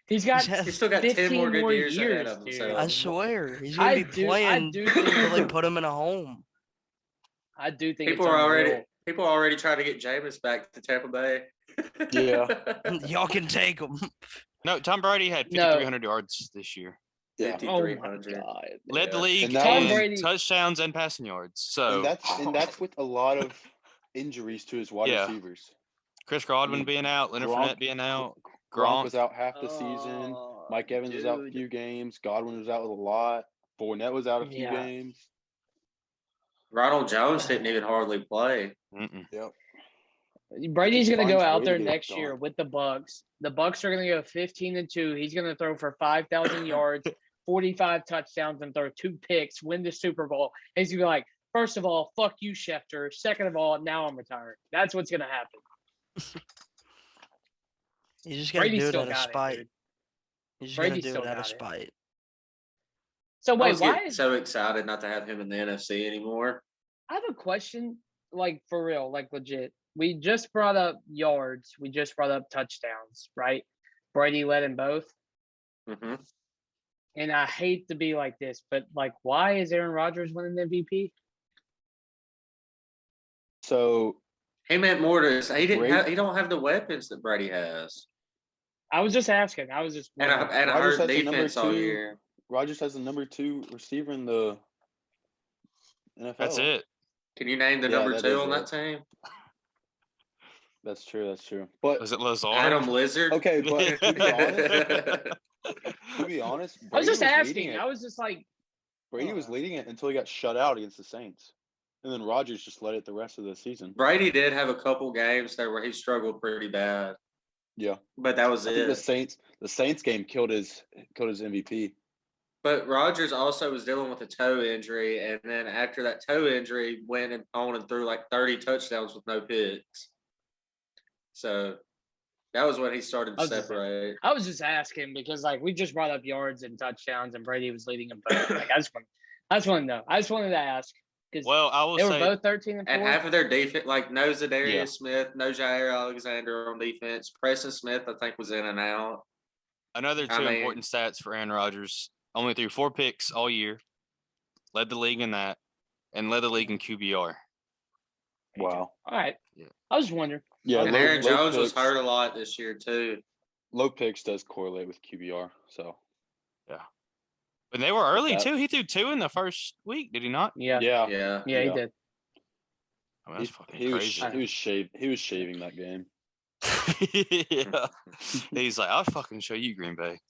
He's still got 10 more good years ahead of him. So. I swear. He's going to be playing until they put him in a home. I do think people are already trying to get Jameis back to Tampa Bay. Yeah. Y'all can take him. No, Tom Brady had 5,300 yards this year. Yeah. 5,300. Led the league in touchdowns and passing yards. So and that's with a lot of injuries to his wide receivers. Chris Godwin being out, Leonard Fournette being out. Gronk was out half the season. Mike Evans was out a few games. Godwin was out with a lot. Fournette was out a few games. Ronald Jones didn't even hardly play. Yep. Brady's going to go out there next year with the Bucs. The Bucs are going to go 15-2. He's going to throw for 5,000 yards, 45 touchdowns, and throw 2 picks, win the Super Bowl. And he's going to be like, first of all, fuck you, Schefter. Second of all, now I'm retired. That's what's going to happen. He's just going to do it out of spite. He's just going to do it out of spite. So wait, why is so excited not to have him in the NFC anymore? I have a question, like for real, like legit. We just brought up yards. We just brought up touchdowns, right? Brady led in both. Mm-hmm. And I hate to be like this, but like, why is Aaron Rodgers winning the MVP? So he meant more to he don't have the weapons that Brady has. I was just asking. I heard defense all year. Rodgers has the number 2 receiver in the NFL. That's it. Can you name the number 2 on that team? That's true. But is it Lazard? Adam Lizard? Okay, but to be honest, I was just asking. I was just like, Brady was leading it until he got shut out against the Saints, and then Rodgers just led it the rest of the season. Brady did have a couple games there where he struggled pretty bad. Yeah, but that was it. The Saints game killed his MVP. But Rodgers also was dealing with a toe injury, and then after that toe injury, went on and threw like 30 touchdowns with no picks. So that was when he started to separate. I was just asking because, like, we just brought up yards and touchdowns, and Brady was leading them both. Like, I just want to know. I just wanted to ask because I will they say, were both 13 and 4. And half of their defense, like no Zadarius Smith, no Jair Alexander on defense. Preston Smith, I think, was in and out. Another two important stats for Aaron Rodgers. Only threw 4 picks all year. Led the league in that. And led the league in QBR. Wow. All right. Yeah. I was wondering. Yeah, and Aaron Jones was hurt a lot this year, too. Low picks does correlate with QBR, so. Yeah. But they were early, too. He threw 2 in the first week, did he not? Yeah, he did. I mean, that's fucking crazy. He was shaving that game. Yeah. He's like, I'll fucking show you, Green Bay.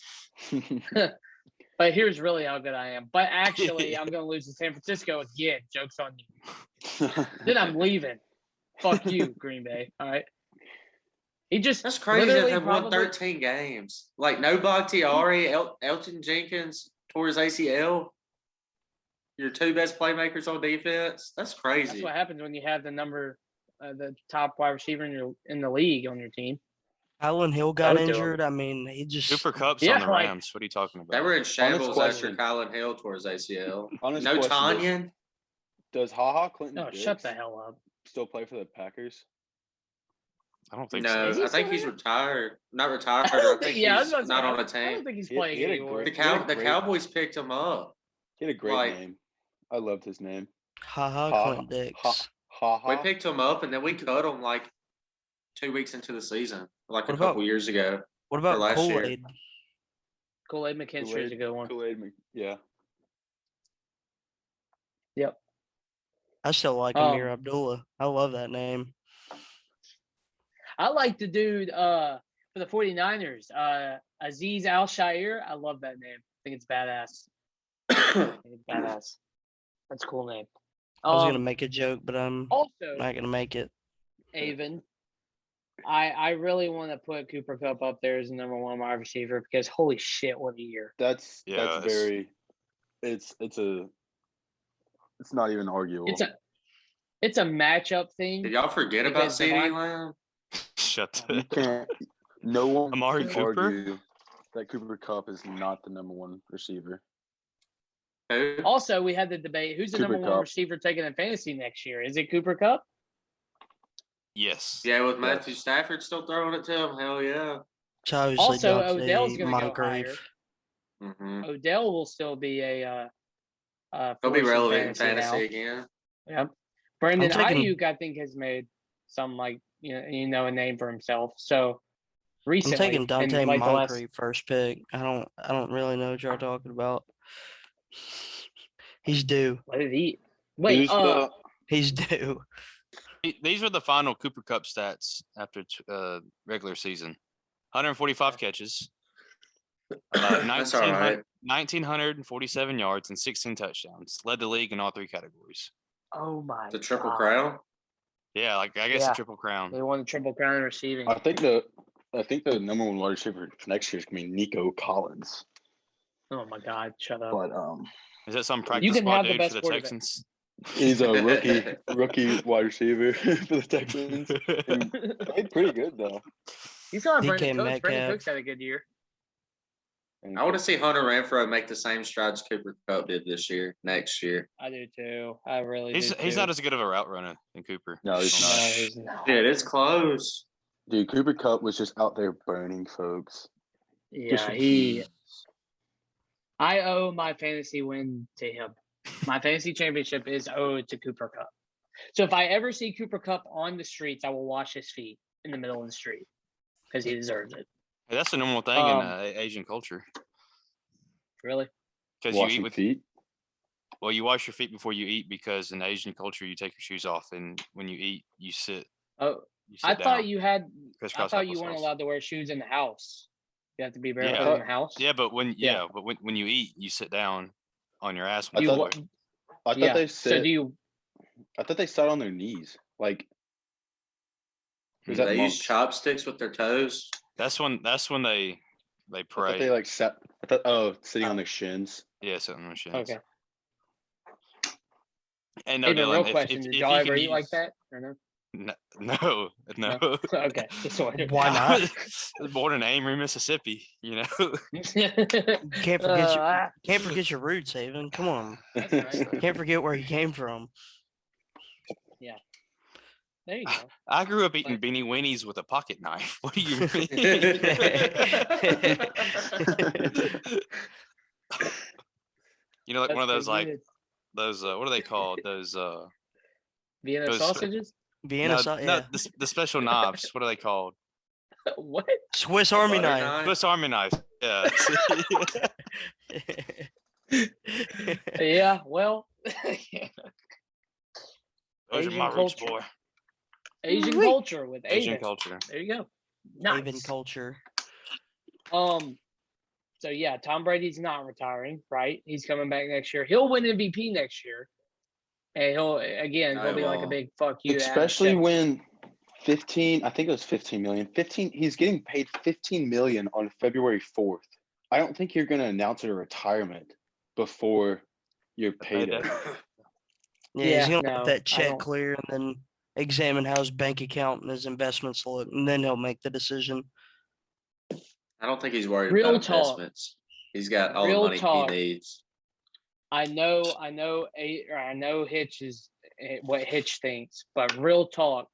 But here's really how good I am. But actually, I'm going to lose to San Francisco again. Joke's on you. Then I'm leaving. Fuck you, Green Bay. All right. That's crazy that they've won 13 games. Like, no Bakhtiari, Elton Jenkins tore his ACL. Your 2 best playmakers on defense. That's crazy. That's what happens when you have the top wide receiver in the league on your team. Kylan Hill got injured. I mean, he just Super Cup's on the Rams. What are you talking about? They were in shambles after Kylan Hill tore his ACL. No Tanyan. Does HaHa Clinton? No, shut the hell up. Still play for the Packers? I don't think No, so. I think he's retired. Not retired. I think Yeah, I was he's about to say, not on a I don't team. think he's He had- playing he had a anymore. great- The Cowboys picked him up. He had a great Like- name. I loved his name. Clint Dix. We picked him up and then we cut him like 2 weeks into the season, like What a couple about- years ago. What about last year. Kool-Aid? Kool-Aid McKinstry is a good one. Kool-Aid, yeah. Yep. I still like Amir Abdullah. I love that name. I like the dude for the 49ers, Aziz Al-Shair. I love that name. I think it's badass. Badass. That's a cool name. I was gonna make a joke, but I'm also not gonna make it. Avon. I really want to put Cooper Kupp up there as the number one wide receiver because holy shit, what a year! That's very. It's not even arguable. It's a matchup thing. Did y'all forget about Because CeeDee Lamb? Shut You up. can't. No one Amari can Cooper? argue that Cooper Kupp is not the number one receiver. Who? Also, we had the debate: who's the Cooper number one Kupp. receiver taking in fantasy next year? Is it Cooper Kupp? Yes. Yeah, with Matthew Stafford still throwing it to him. Hell yeah. It's obviously Also, Dante Odell's gonna go Moncrief. higher. Mm-hmm. Odell will still be a He'll be force in relevant in fantasy fantasy now. again. Yep. Brandon I'm taking- Ayuk, I think, has made some a name for himself. So I'm recently, taking Dante in, like, the last- Moncrief first pick. I don't really know what y'all talking about. He's due. What did he? Wait, He's due. These were the final Cooper Cup stats after regular season. 145 catches, That's all right. 1,947 yards, and 16 touchdowns. Led the league in all three categories. oh my! The Triple God. Crown. Yeah, I guess Yeah. a triple crown. They won the Triple Crown in receiving. I think the number one wide receiver for next year is gonna be Nico Collins. Oh my God! Shut up. But Is that some You practice can squad have the dude best for the quarterback. Texans? he's a rookie wide receiver for the Texans. He played pretty good though. He's not DK Brandon Cooks. Brandon Metcalf. Cooks had a good year. I want to see Hunter Renfrow make the same strides Cooper Kupp did next year. I do too. I really He's do. he's not as good of a route runner than Cooper. No, he's No, not. he's not. Dude, it's close. Dude, Cooper Kupp was just out there burning folks. Yeah, I owe my fantasy win to him. My fantasy championship is owed to Cooper Kupp. So if I ever see Cooper Kupp on the streets, I will wash his feet in the middle of the street because he deserves it. Hey, that's a normal thing in Asian culture. Really? Because you eat Washing with feet. well, you wash your feet before you eat because in Asian culture you take your shoes off and when you eat you sit. Oh, You sit I down. thought you had. Crisscross I thought you weren't applesauce. allowed to wear shoes in the house. You have to be barefoot Yeah. in the house. Yeah, but when Yeah. when you eat, you sit down on your ass. I When you thought- eat. I thought Yeah. they So said. do you? I thought they sat on their knees. Like, is that They use monks? chopsticks with their toes. That's when they I thought pray. they like sat. I thought sitting on their shins. Yeah, sitting on the shins. Okay. And Hey, no, but real Dylan, question: Did y'all ever eat like that or no? No. Okay, just wondering. Why not? I was born in Amory, Mississippi. You know. Can't forget your roots, Haven. Come on. That's right. Can't forget where you came from. There you go. I grew up eating beanie weenies with a pocket knife. What do you mean? You know, like one of those That's pretty good. those what are they called? Those Vienna those- sausages. Vienna no, sauce, no, yeah. the special knives. What are they called? What? Swiss Army Butter knife. Swiss Army knives. Yeah. Yeah. Well. Those are Asian my roots, culture. boy. Asian Wait. culture with Asian Avon. culture. There you go. Haven Nice. culture. So yeah, Tom Brady's not retiring, right? He's coming back next year. He'll win MVP next year, and he'll be like a big fuck you. to Adam Especially Schefter. when 15. I think it was 15 million. 15. He's getting paid 15 million on February 4th. I don't think you're gonna announce a retirement before your payday. Yeah, he's gonna no, let that I check don't- clear and then examine how his bank account and his investments look, and then he'll make the decision. I don't think he's worried Real about talk. investments. He's got all Real the money talk. he needs. I know Hitch is what Hitch thinks, but real talk.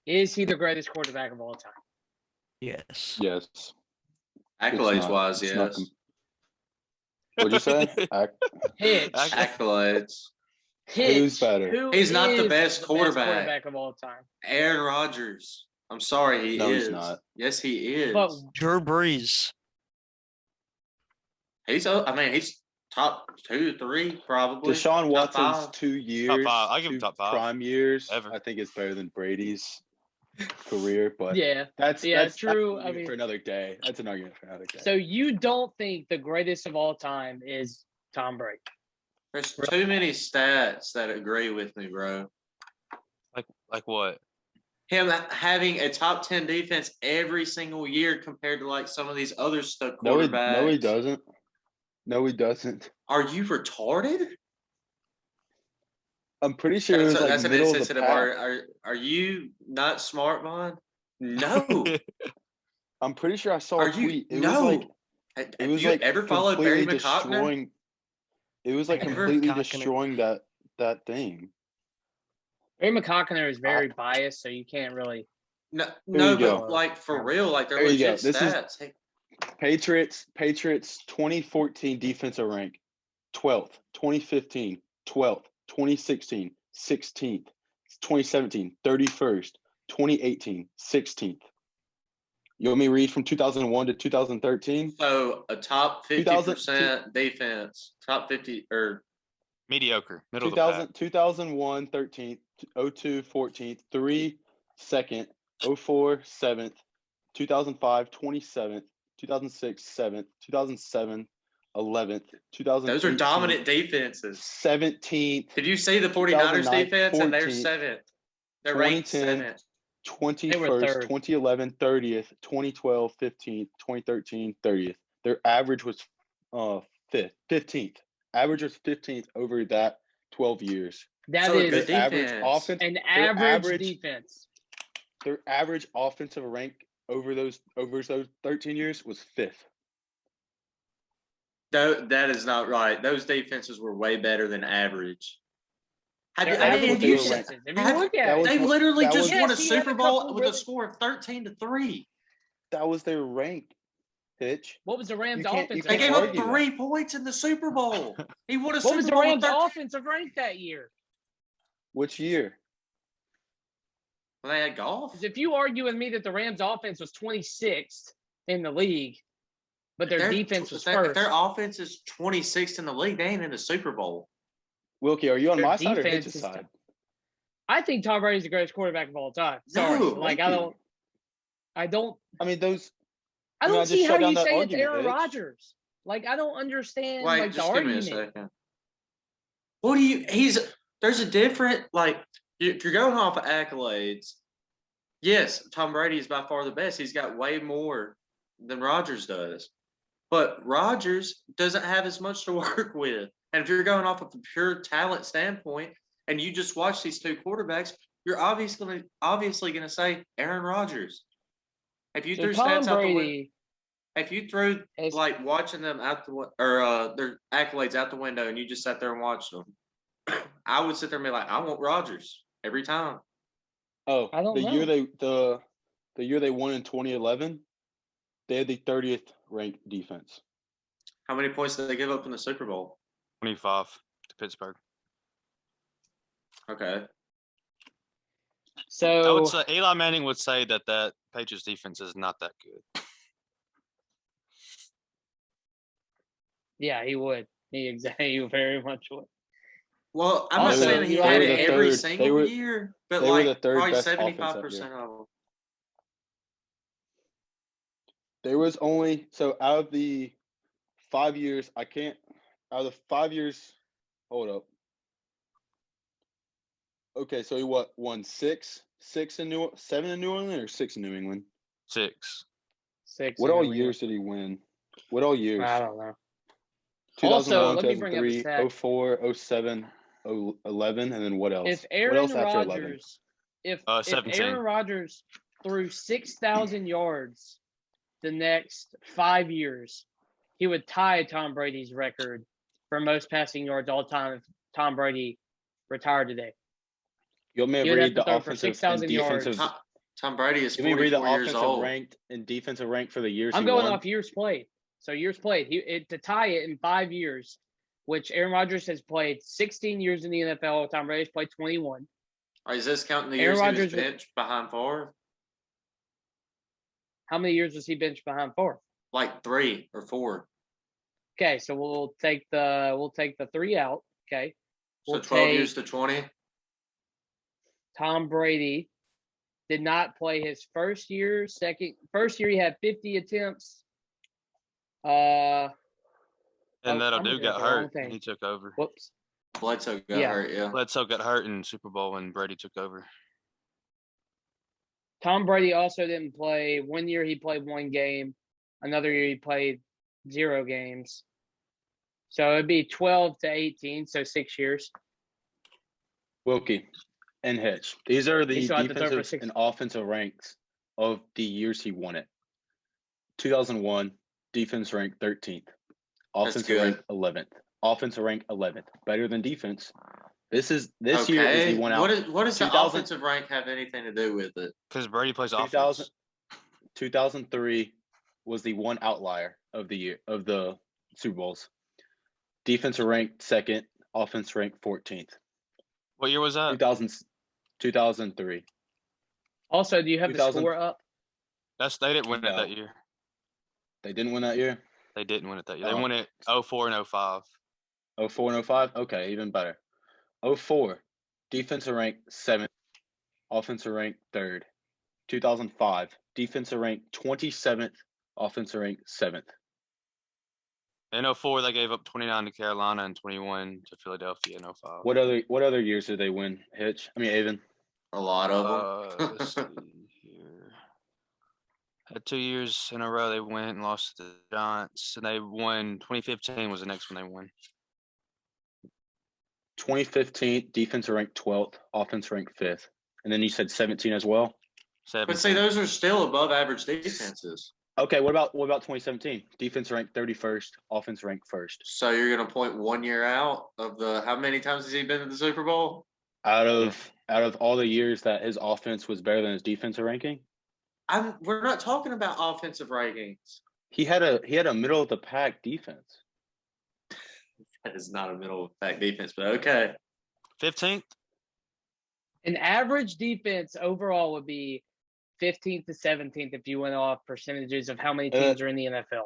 Is he the greatest quarterback of all time? Yes. Yes. Accolades wise, yes. What'd you say? Hitch. Accolades. Hitch. Who's better? He's not the best quarterback. of all time. Aaron Rodgers. I'm sorry, he is. He's not. Yes, he is. But Drew Brees. He's top 2, 3, probably. Deshaun Top Watson's 5. 2 years. Top 5. I give him two top 5. Prime years. Ever. I think it's better than Brady's career, but yeah, that's true. I mean, for another day. That's an argument for another day. So you don't think the greatest of all time is Tom Brady? There's too many stats that agree with me, bro. Like what? Him having a top 10 defense every single year compared to like some of these other stud quarterbacks. No, he doesn't. No, he doesn't. Are you retarded? I'm pretty sure it was like that's an middle of the insensitive. pack. Are you not smart, Vaughn? No. I'm pretty sure I saw a tweet. It no. was like Have you ever followed Barry McCockner? It was like completely destroying that thing. Barry McCockner is very biased, so you can't really. No, but like for real, like they're legit stats. Patriots 2014 defensive rank 12th, 2015 12th, 2016 16th, 2017 31st, 2018 16th. You want me to read from 2001 to 2013? So a top 50% defense, top 50 or mediocre, middle of the pack. 2001 13th, 02 14th, 3 2nd, 04 7th, 2005 27th, 2006 7th, 2007 11th, 2000. Those are dominant defenses. 17th. Did you see the 49ers defense? 14th, and they're 7th. They're ranked 7th. 21st, 2011, 30th, 2012, 15th, 2013, 30th. Their average was 15th. Average was 15th over that 12 years. That is average offense. An average defense. Their average offensive rank over those 13 years was 5th. That is not right. Those defenses were way better than average. They literally just won a Super Bowl with a score of 13-3. That was their rank, Hitch. What was the Rams' offensive? They gave up 3 points in the Super Bowl. He won a Super Bowl. What was the Rams' offensive rank that year? Which year? When they had golf. Because if you argue with me that the Rams' offense was 26th in the league, but their defense was first. If their offense is 26th in the league, they ain't in the Super Bowl. Wilkie, are you on my side or Hitch's side? I think Tom Brady's the greatest quarterback of all time. Sorry. I don't. I mean, those. I don't see how you say it's Aaron Rodgers. Like, I don't understand the argument. Give me a second. What do you? There's a different, if you're going off of accolades, yes, Tom Brady is by far the best. He's got way more than Rodgers does. But Rodgers doesn't have as much to work with. And if you're going off of a pure talent standpoint and you just watch these two quarterbacks, you're obviously going to say Aaron Rodgers. If you threw stats out the window, if you threw watching them out their accolades out the window and you just sat there and watched them, I would sit there and be like, I want Rodgers every time. Oh, the year they won in 2011, they had the 30th ranked defense. How many points did they give up in the Super Bowl? 25 to Pittsburgh. Okay. So I would say Eli Manning would say that Patriots defense is not that good. Yeah, he would. He very much would. Well, I'm not saying he had it every single year, but probably 75% of them. There was only out of the 5 years, out of the 5 years, hold up. Okay, so he won 7 in New England or 6 in New England? 6. What all years did he win? What all years? I don't know. 2001, 2003, 04, 07, 11, and then what else? If Aaron Rodgers threw 6,000 yards the next 5 years, he would tie Tom Brady's record for most passing yards all time if Tom Brady retired today. You want me to read the offensive and defensive? Tom Brady is Can we read the 44 years offensive old. ranked and defensive ranked for the years I'm he going won? off years played. So years played. To tie it in 5 years, which Aaron Rodgers has played 16 years in the NFL. Tom Brady's played 21. Is this counting the Aaron years he was Rodgers benched behind Favre? How many years was he benched behind Favre? Like 3 or 4. Okay, so we'll take the 3 out. Okay. So We'll 12 take years to 20. Tom Brady did not play his first year. First year he had 50 attempts. And I'm that'll looking do at got the wrong hurt thing. and he took over. Whoops. Bledsoe got Yeah. hurt, yeah. Bledsoe got hurt in Super Bowl when Brady took over. Tom Brady also didn't play. 1 year he played 1 game. Another year he played 0 games. So it'd be 12 to 18, so 6 years. Wilkie and Hitch. These are the He still had to throw for defensive 6. and offensive ranks of the years he won it. 2001, defense ranked 13th. Offensive good. ranked 11th. Offensive ranked 11th. Better than defense. This year is Okay. he won out. What does the 2000 offensive rank have anything to do with it? Because Brady plays 2000 offense. 2003 was the one outlier of the year of the Super Bowls. Defensive ranked 2nd. Offense ranked 14th. What year was that? 2003. Also, do you have the 2000 score up? They didn't win it No. that year. They didn't win that year? They didn't win it that year. Oh. They won it 04 and 05. 04 and 05? Okay, even better. 04, defensive rank 7th, offensive rank 3rd. 2005, defensive rank 27th, offensive rank 7th. In 04, they gave up 29 to Carolina and 21 to Philadelphia in 05. What other years did they win, Hitch? I mean, Avon. A lot of them. Let's see here. Had 2 years in a row they went and lost to the Giants, and they won. 2015 was the next one they won. 2015, defensive rank 12th, offense rank 5th. And then you said 17 as well? 17. But see, those are still above average defenses. Okay, what about 2017? Defense rank 31st, offense rank 1st. So you're going to point 1 year out of the how many times has he been to the Super Bowl? Out of all the years that his offense was better than his defensive ranking? We're not talking about offensive rankings. He had a middle of the pack defense. That is not a middle of the pack defense, but okay. 15th. An average defense overall would be 15th to 17th if you went off percentages of how many teams are in the NFL.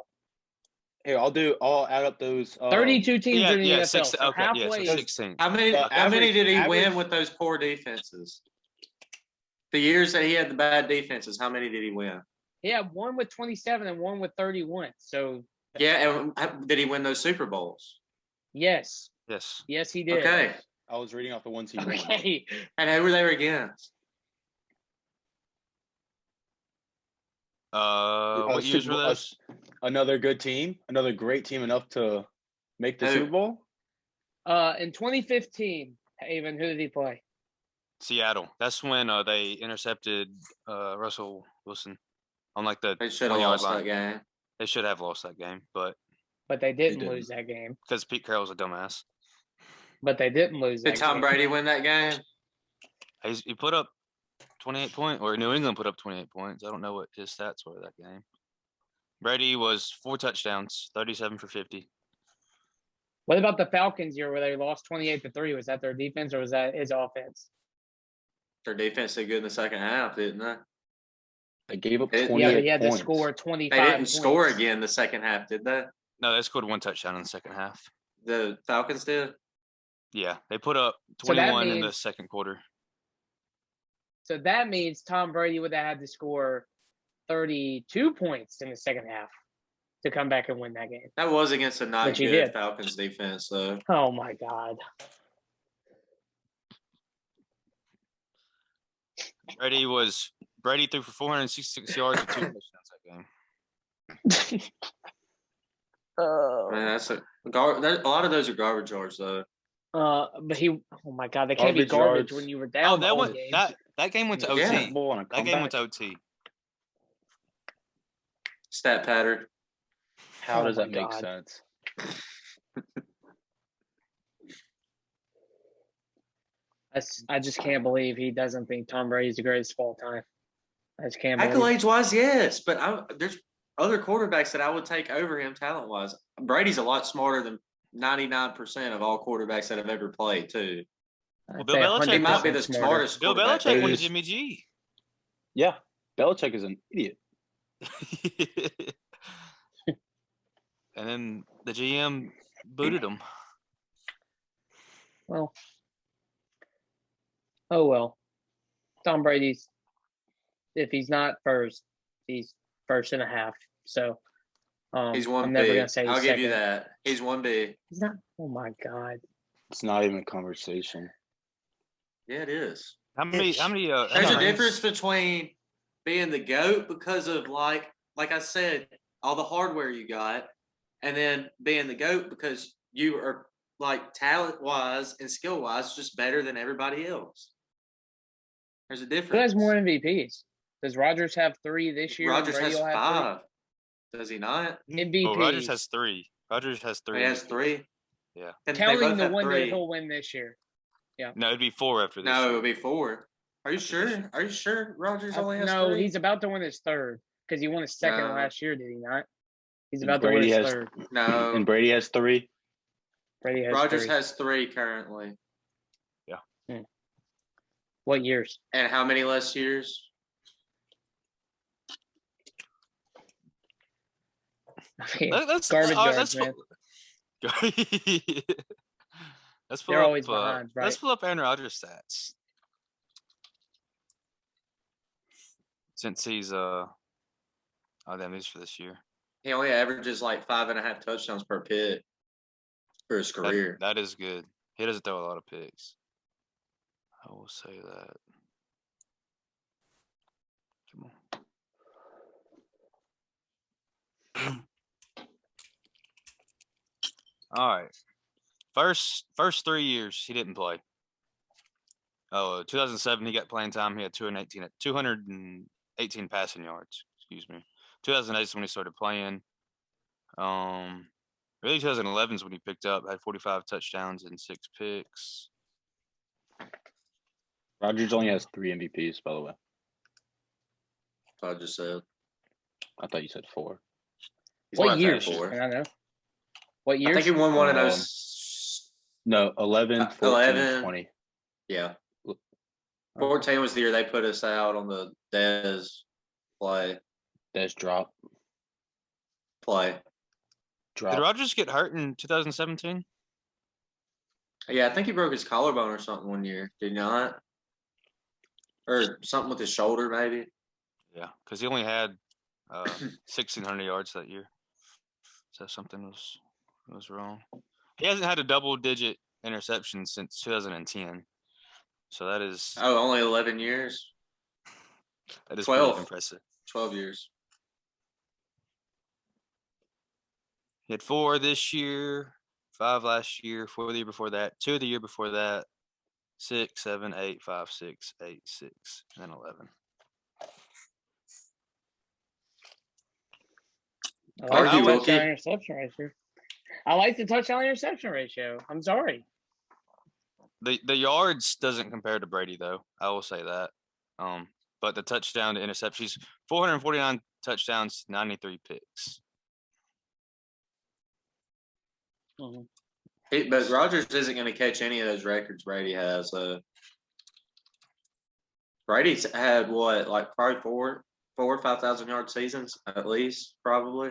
Here, I'll add up those. 32 teams are in the NFL. So okay, halfway. so 16. How many did he win with those poor defenses? The years that he had the bad defenses, how many did he win? He had 1 with 27 and 1 with 31. So yeah, and did he win those Super Bowls? yes. Yes, he did. Okay. I was reading off the ones he won. Okay. And who were they against? What years were those? Another good team, another great team enough to make the Who? Super Bowl. In 2015, Avon, who did he play? Seattle. That's when they intercepted Russell Wilson on like the They should have 20-yard lost line. that game. They should have lost that game, but They didn't didn't. lose that game. because Pete Carroll's a dumbass. But they didn't lose that Did Tom game. Brady win that game? He put up 28 points, or New England put up 28 points. I don't know what his stats were that game. Brady was 4 touchdowns, 37 for 50. What about the Falcons year where they lost 28-3? Was that their defense or was that his offense? Their defense did good in the second half, didn't they? They gave up Yeah, 28 Yeah, but he had to points. score 25 They didn't points. score again the second half, did they? No, they scored 1 touchdown in the second half. The Falcons did? Yeah, they put up So that 21 in the means- second quarter. So that means Tom Brady would have had to score 32 points in the second half to come back and win that game. That was against a not Which he good did. Falcons defense, though. Oh, my God. Brady threw for 466 yards and 2 touchdowns that game. Man, that's a lot of those are garbage yards, though. But oh my God, they can't be Garbage garbage yards. when you were Oh, down. that all went game. that game went to OT. Yeah. Ball on a That game went comeback? to OT. Stat pattern. How Oh does my that make God. sense? I just can't believe he doesn't think Tom Brady's the greatest of all time. As Cam. Accolades wise, yes, but there's other quarterbacks that I would take over him talent wise. Brady's a lot smarter than 99% of all quarterbacks that have ever played, too. Well, Bill Belichick He might be the smartest. Bill quarterback. Belichick wanted Jimmy G. Yeah, Belichick is an idiot. And then the GM booted him. Well. Oh well. Tom Brady's, if he's not first, he's first and a half. So he's one I'm B. never gonna say I'll he's give second. you that. He's 1B. He's not. Oh my God. It's not even a conversation. Yeah, it is. How many? There's a difference between being the GOAT because of like I said, all the hardware you got, and then being the GOAT because you are like talent wise and skill wise just better than everybody else. There's a difference. Who has more MVPs? Does Rodgers have 3 this year? Rodgers has Brady will have 5. Does he not? MVP. Oh, Rodgers has 3. Rodgers has 3. He has 3. Yeah. And they Counting both the have one 3. that he'll win this year. Yeah. No, it'd be 4 after this. No, year. it'll be 4. Are you sure? Are you sure Rodgers only has No, 3? he's about to win his 3rd because he won his 2nd No. last year, did he not? He's And about to win Brady his has- 3rd. No. And Brady has 3. Brady has Rodgers 3. has 3 currently. What years? And how many less years? I mean, That's garbage yards, that's man. Let's They're always behind, right? Let's pull up Aaron Rodgers' stats. Since he's that means for this year. He only averages like 5.5 touchdowns per pick for his career. That is good. He doesn't throw a lot of picks. I will say that. Come on. All right. First 3 years he didn't play. 2007 he got playing time. He had 218 passing yards. Excuse me. 2008 is when he started playing. Really 2011 is when he picked up. Had 45 touchdowns and 6 picks. Rodgers only has 3 MVPs, by the way. I just said. I thought you said 4. He's What not years? that 4. I don't know. What years? I think he won one of Um, those. No, 11, 14, 11. 20. Yeah. 14 was the year they put us out on the Dez play. Dez drop. Play. Did Rodgers get hurt in 2017? Yeah, I think he broke his collarbone or something one year. Did he not? Or something with his shoulder, maybe. Yeah, because he only had 1,600 yards that year. So something was wrong. He hasn't had a double-digit interception since 2010. So that is Only 11 years? that is 12. pretty impressive. 12 years. He had 4 this year, 5 last year, 4 the year before that, 2 the year before that, 6, 7, 8, 5, 6, 8, 6, and then 11. I like Argue, the Wilkie. touchdown interception ratio. I like the touchdown interception ratio. I'm sorry. The yards doesn't compare to Brady though. I will say that. But the touchdown to interceptions, 449 touchdowns, 93 picks. But Rodgers isn't going to catch any of those records Brady has. Brady's had what, like probably 4 or 5,000 yard seasons at least, probably.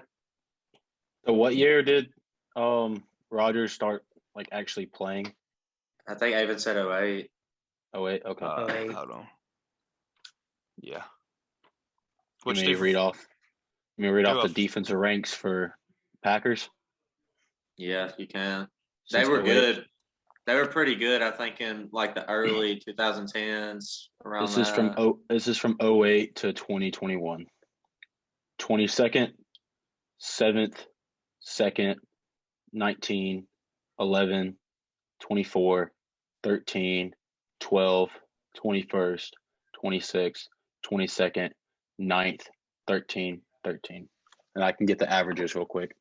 So what year did Rodgers start like actually playing? I think Aven said 08. Oh wait, okay. Hold on. Yeah. Let me read off the defensive ranks for Packers. Yeah, you can. Since They were 08. good. They were pretty good, I think, in like the early 2010s. Around This is from 08 to 2021. 22nd, 7th, 2nd, 19, 11, 24, 13, 12, 21st, 26th, 22nd, 9th, 13, 13. And I can get the averages real quick.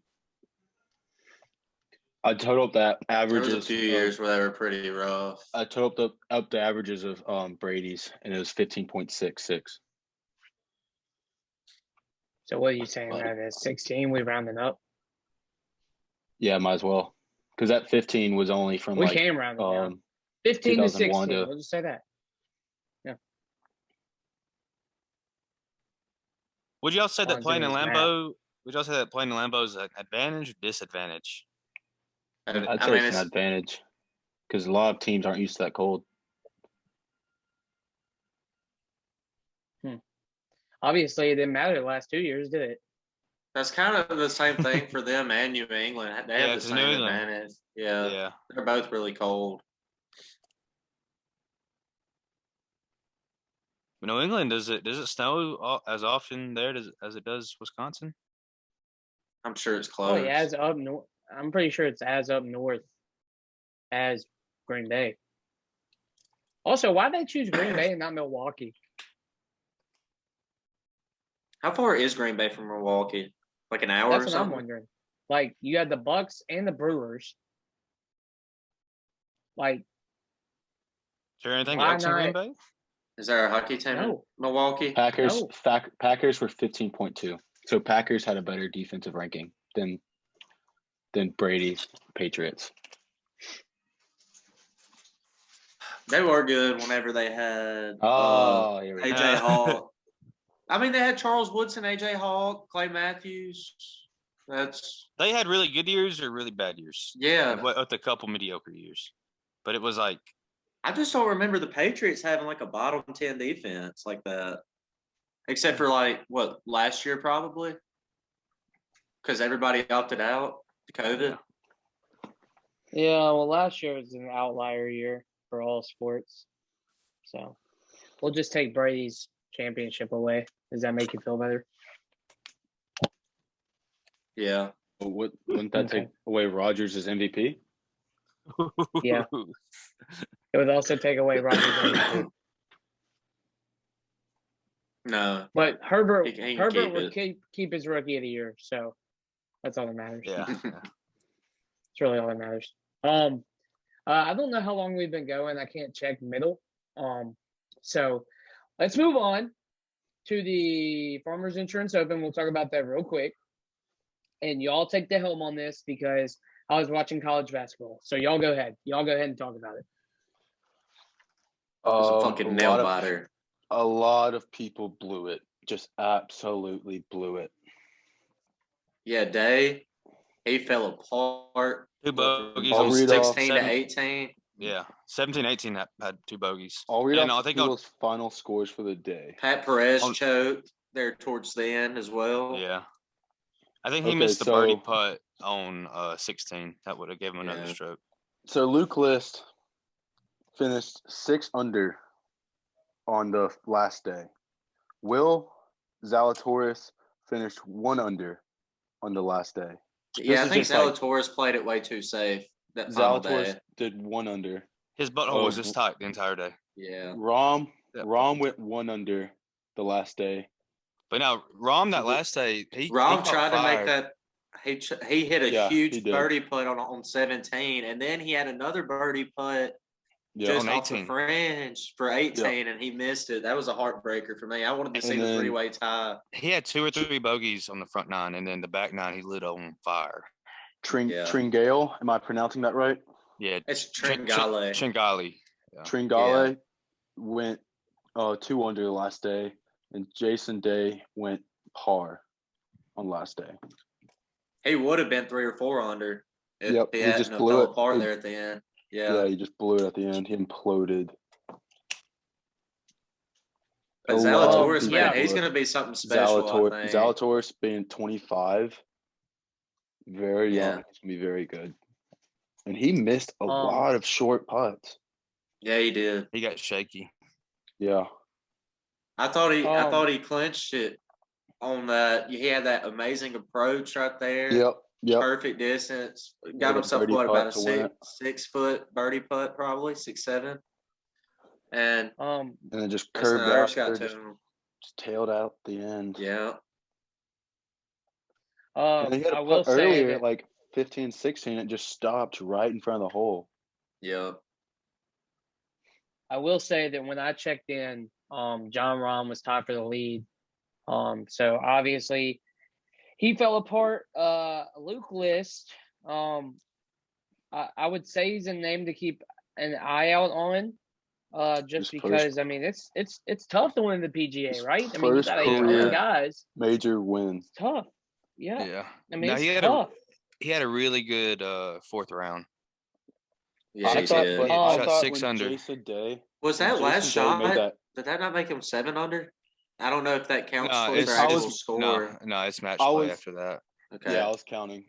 I totaled that averages. There was a few years where they were pretty rough. I totaled up the averages of Brady's, and it was 15.66. So what are you saying? That at 16, we rounding up? Yeah, might as well. Because that 15 was only from We can round it down. 15 to 16. We'll just say that. Yeah. Would y'all say that Lonzo playing in is Lambeau? Would y'all say that playing in Lambeau is an advantage or disadvantage? I'd say it's an advantage because a lot of teams aren't used to that cold. Obviously, it didn't matter the last 2 years, did it? That's kind of the same thing for them and New England. They have the same advantage. Yeah, they're both really cold. New England, does it snow as often there as it does Wisconsin? I'm sure it's close. Oh, yeah, as up north. I'm pretty sure it's as up north as Green Bay. Also, why'd they choose Green Bay and not Milwaukee? How far is Green Bay from Milwaukee? Like an hour or something? That's what I'm wondering. Like, you had the Bucks and the Brewers. Like, is there anything else in Green Bay? Is there a hockey team in Milwaukee? Packers were 15.2. So Packers had a better defensive ranking than Brady's Patriots. They were good whenever they had AJ Hawk. I mean, they had Charles Woodson, AJ Hawk, Clay Matthews. They had really good years or really bad years. Yeah, with a couple mediocre years, but it was like I just don't remember the Patriots having like a bottom 10 defense like that, except for like last year probably, because everybody opted out to COVID. Yeah, well, last year was an outlier year for all sports, so we'll just take Brady's championship away. Does that make you feel better? Yeah. Wouldn't that take away Rodgers' MVP? Yeah. It would also take away Rodgers' MVP. No. But Herbert would keep his rookie of the year, so that's all that matters. Yeah. It's really all that matters. I don't know how long we've been going. I can't check middle. So let's move on to the Farmers Insurance Open. We'll talk about that real quick. And y'all take the helm on this because I was watching college basketball. So y'all go ahead. Y'all go ahead and talk about it. It's a fucking nail biter. A lot of people blew it. Just absolutely blew it. Yeah, Day, he fell apart. 2 bogeys on 16 to 18. Yeah, 17-18 had 2 bogeys. I'll read off those final scores for the day. Pat Perez choked there towards the end as well. Yeah. I think he missed the birdie putt on 16. That would have given him another stroke. So Luke List finished 6 under on the last day. Will Zalatoris finished 1 under on the last day. Yeah, I think Zalatoris played it way too safe that final day. Zalatoris did 1 under. His butthole was just tight the entire day. Yeah. Rom went 1 under the last day. But now Rom that last day, Rom tried to make that. He hit a huge birdie putt on 17, and then he had another birdie putt just off the fringe for 18, and he missed it. That was a heartbreaker for me. I wanted to see the 3-way tie. He had 2 or 3 bogeys on the front 9, and then the back 9 he lit on fire. Tringale, am I pronouncing that right? Yeah, it's Tringale. Tringale. Yeah. Tringale went 2 under the last day, and Jason Day went par on last day. He would have been 3 or 4 under if he just fell apart there at the end. Yeah, he just blew it at the end. He imploded. But Zalatoris, man, he's going to be something special, I think. Zalatoris being 25, very young. He's going to be very good. And he missed a lot of short putts. Yeah, he did. He got shaky. Yeah. I thought he clinched it on that. He had that amazing approach right there. Yep. Perfect distance. Got himself about a 6-foot birdie putt, probably 6-7, and then just curved out. Just tailed out the end. Yeah. And he had a putt earlier, like 15, 16. It just stopped right in front of the hole. Yeah. I will say that when I checked in, John Rahm was tied for the lead So obviously he fell apart. Luke List, I would say he's a name to keep an eye out on. Just because I mean it's tough to win the PGA, right? I mean, you got a ton of guys. Major win. It's tough. Yeah. Yeah. I mean, it's tough. He had a really good fourth round. Yeah, I thought shot 6 when under. Jason Day was that last Day shot? made that, Did that not make him 7 under? I don't know if that counts No, for it's their actual score. No, it's match I play was- after that. Okay. Yeah, I was counting.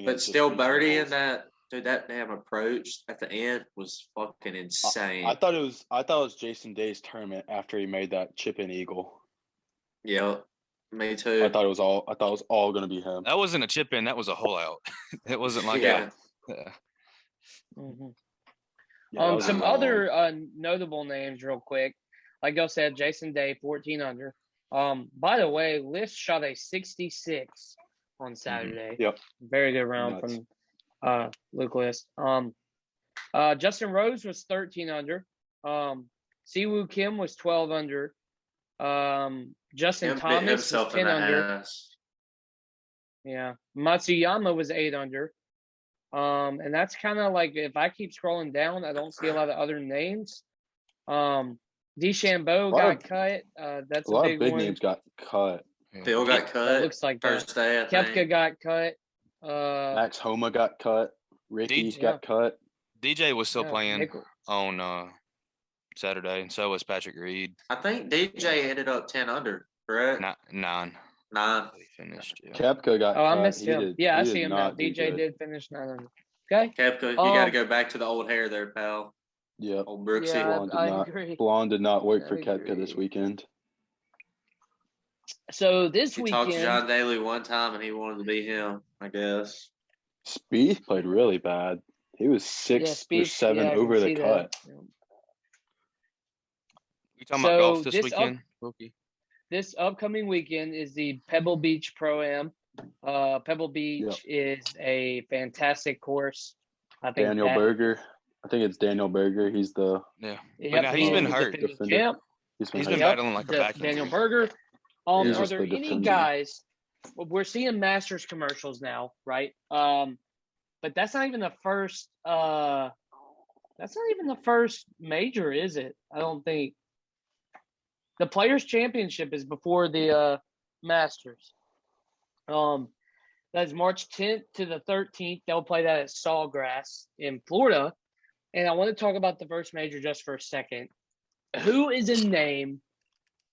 But it still, just birdie in equals. that. Dude, that damn approach at the end was fucking insane. I thought it was Jason Day's tournament after he made that chip in eagle. Yep, me too. I thought it was all gonna be him. That wasn't a chip in. That was a hole out. It wasn't like Yeah. Mm-hmm. Yeah, that was Some a long other notable names, real quick. Like I said, Jason Day, 14 under. By the way, List shot a 66 on Saturday. Yep. Very good round Nuts. from Luke List. Justin Rose was 13 under. Siwoo Kim was 12 under. Justin Thomas was 10 under. Ass. Yeah. Matsuyama was 8 under. And that's kind of like, if I keep scrolling down, I don't see a lot of other names. DeChambeau got cut. That's a lot big of big one. names got cut. Phil got cut. Looks like first day. I Kepka think. got cut. Max Homa got cut. Ricky's got cut. DJ was still Yeah, playing on Saturday, and so was Patrick Reed. I think DJ ended up 10 under, correct? 9. 9. He finished. Yeah. Kepka got cut. I missed him. I see did him now. not do DJ good. did finish 9 under. Okay. Kepka, you got to go back to the old hair there, pal. Yep. Old Brooksy. Yeah, I agree. agree. Blonde did not work for I Kepka this agree. weekend. So this He weekend, talked to John Daly one time, and he wanted to be him, I guess. Spieth played really bad. He was 6 or 7 I over can the see cut. that. Yeah. You talking about golf this this weekend, Wilkie? This upcoming weekend is the Pebble Beach Pro-Am. Pebble Beach is a fantastic course. I think Daniel Berger. I think it's Daniel Berger. He's the Yeah. Yep, But now he's been the hurt. defending champ. He's He's hurt. been battling like a back Daniel injury. Berger. He's Are just there the any defending. guys? We're seeing Masters commercials now, right? But that's not even the first. That's not even the first major, is it? I don't think. The Players Championship is before the Masters. That's March 10th to the 13th. They'll play that at Sawgrass in Florida. And I want to talk about the first major just for a second. Who is a name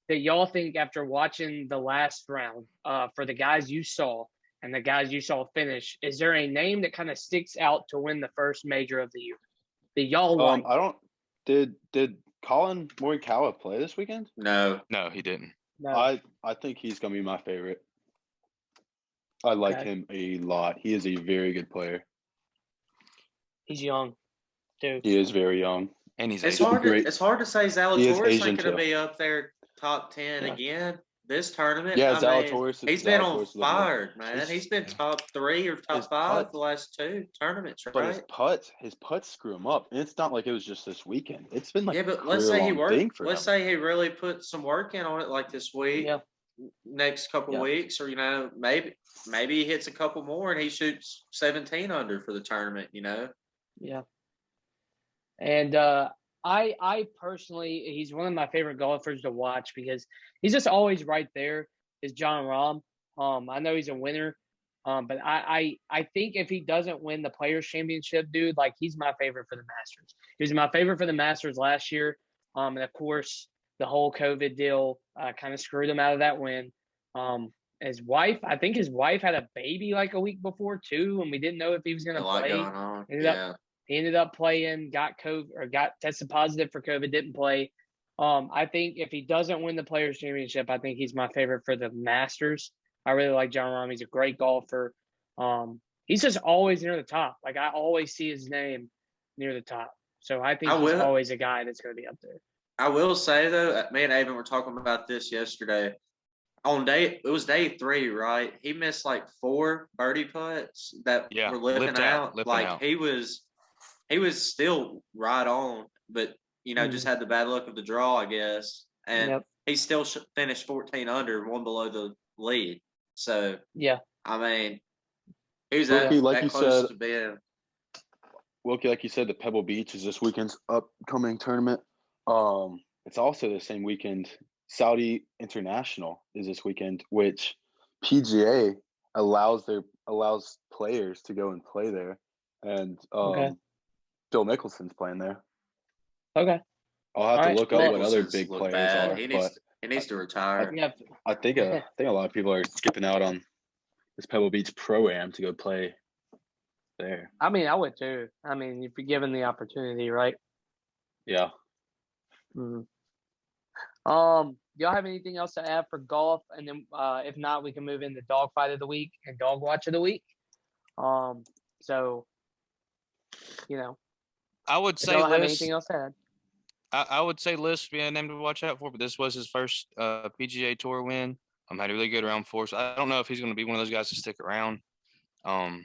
that y'all think, after watching the last round, for the guys you saw and the guys you saw finish, is there a name that kind of sticks out to win the first major of the year that y'all like? I don't. Did Colin Morikawa play this weekend? No, he didn't. No. I think he's gonna be my favorite. I like him a lot. He is a very good player. He's young, too. He is very young. And he's it's Asian. hard. It's hard to say Zalatoris Asian ain't going too. to be up there top 10 again this tournament. Yeah, I mean, Zalatoris. he's been on fire, man. His- He's been top 3 or top 5 the last 2 tournaments, But right? his putts screw him up. And it's not like it was just this weekend. It's been like Yeah, but let's say he career-long thing worked. for Let's him. say he really put some work in on it, like this week, Yeah. next couple Yeah. weeks, or maybe he hits a couple more and he shoots 17 under for the tournament. Yeah. And I personally, he's one of my favorite golfers to watch because he's just always right there. Is John Rahm. I know he's a winner, but I think if he doesn't win the Players Championship, dude, like, he's my favorite for the Masters. He was my favorite for the Masters last year. And of course, the whole COVID deal kind of screwed him out of that win. His wife, I think his wife had a baby like a week before too, and we didn't know if he was going to A lot play. going on. He ended up playing, got COVID or got tested positive for COVID, didn't play. I think if he doesn't win the Players Championship, I think he's my favorite for the Masters. I really like John Rahm. He's a great golfer. He's just always near the top. Like, I always see his name near the top. So I think he's always a guy that's going to be up there. I will say, though, me and Avon were talking about this yesterday. It was day 3, right? He missed like 4 birdie putts that were lipping out. He was still right on, but just had the bad luck of the draw, I guess. and he still finished 14 under, one below the lead. So I mean, he was that close to being. Wilkie, like you said, the Pebble Beach is this weekend's upcoming tournament. It's also the same weekend. Saudi International is this weekend, which PGA allows players to go and play there, and Phil Mickelson's playing there. Okay. I'll have to look up what other big players are. He needs to retire. I think a lot of people are skipping out on this Pebble Beach Pro-Am to go play there. I mean, I would too. I mean, if you're given the opportunity, right? Yeah. Mm-hmm. Y'all have anything else to add for golf? And then, if not, we can move into Dogfight of the Week and Dog Watch of the Week. So, I would say have anything else to add? I would say List be a name to watch out for, but this was his first PGA Tour win. Had a really good round 4, so I don't know if he's going to be one of those guys to stick around. I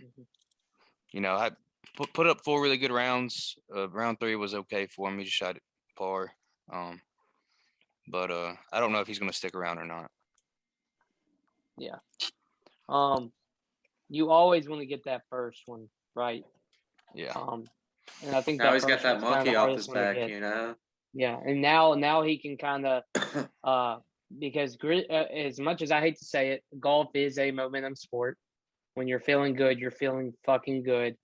put up 4 really good rounds. Round 3 was okay for him. He just shot par. But I don't know if he's going to stick around or not. Yeah. You always want to get that first one, right? Yeah. And I think now he's got that monkey off his back, Yeah, and now he can kind of because as much as I hate to say it, golf is a momentum sport. When you're feeling good, you're feeling fucking good.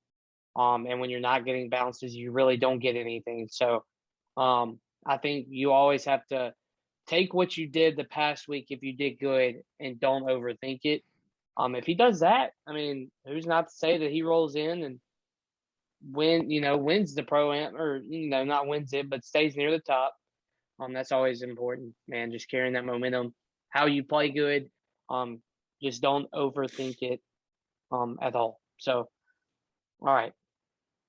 And when you're not getting bounces, you really don't get anything. So, I think you always have to take what you did the past week if you did good and don't overthink it. If he does that, I mean, who's not to say that he rolls in and wins the Pro-Am, or not wins it, but stays near the top. That's always important, man. Just carrying that momentum. How you play good. Just don't overthink it at all. So, all right.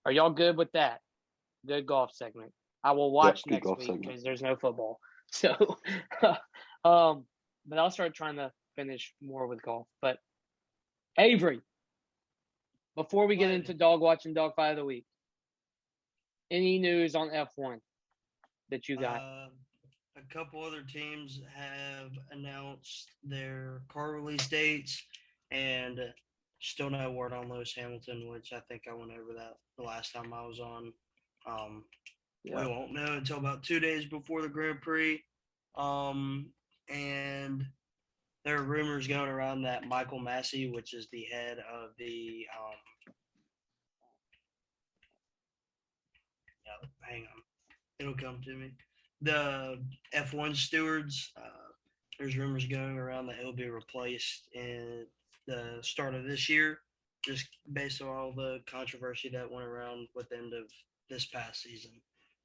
Are y'all good with that? Good golf segment. I will watch next week because there's no football. So, but I'll start trying to finish more with golf. But Avery, before we get into Dog Watch and Dogfight of the Week, any news on F1 that you got? A couple other teams have announced their car release dates, and still no word on Lewis Hamilton, which I think I went over that the last time I was on. We won't know until about 2 days before the Grand Prix. And there are rumors going around that Michael Massey, which is the head of the hang on, it'll come to me. The F1 stewards, there's rumors going around that he'll be replaced in the start of this year, just based on all the controversy that went around with the end of this past season.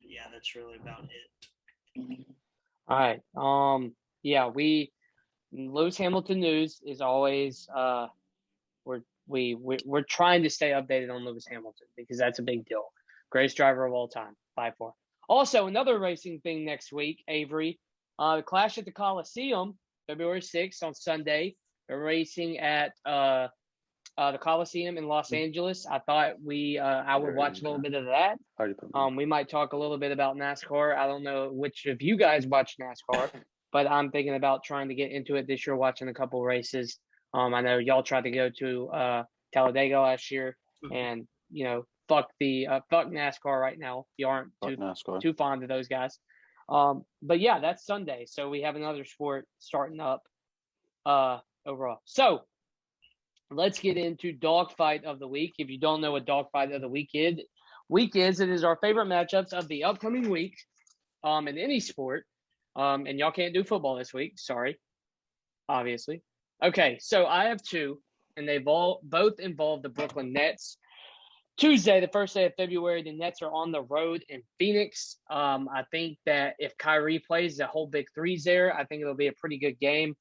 Yeah, that's really about it. All right. Lewis Hamilton news is always we're trying to stay updated on Lewis Hamilton because that's a big deal. Greatest driver of all time, 5-4. Also, another racing thing next week, Avery. The Clash at the Coliseum, February 6th on Sunday. They're racing at the Coliseum in Los Angeles. I thought I would watch a little bit of that. We might talk a little bit about NASCAR. I don't know which of you guys watch NASCAR, but I'm thinking about trying to get into it this year, watching a couple races. I know y'all tried to go to Talladega last year, and fuck NASCAR right now. You aren't too fond of those guys. But yeah, that's Sunday. So we have another sport starting up overall. So let's get into Dogfight of the Week. If you don't know what Dogfight of the Week is, it is our favorite matchups of the upcoming week in any sport. And y'all can't do football this week. Sorry, obviously. Okay, so I have 2, and they both involve the Brooklyn Nets. Tuesday, the first day of February, the Nets are on the road in Phoenix. I think that if Kyrie plays the whole big threes there, I think it'll be a pretty good game.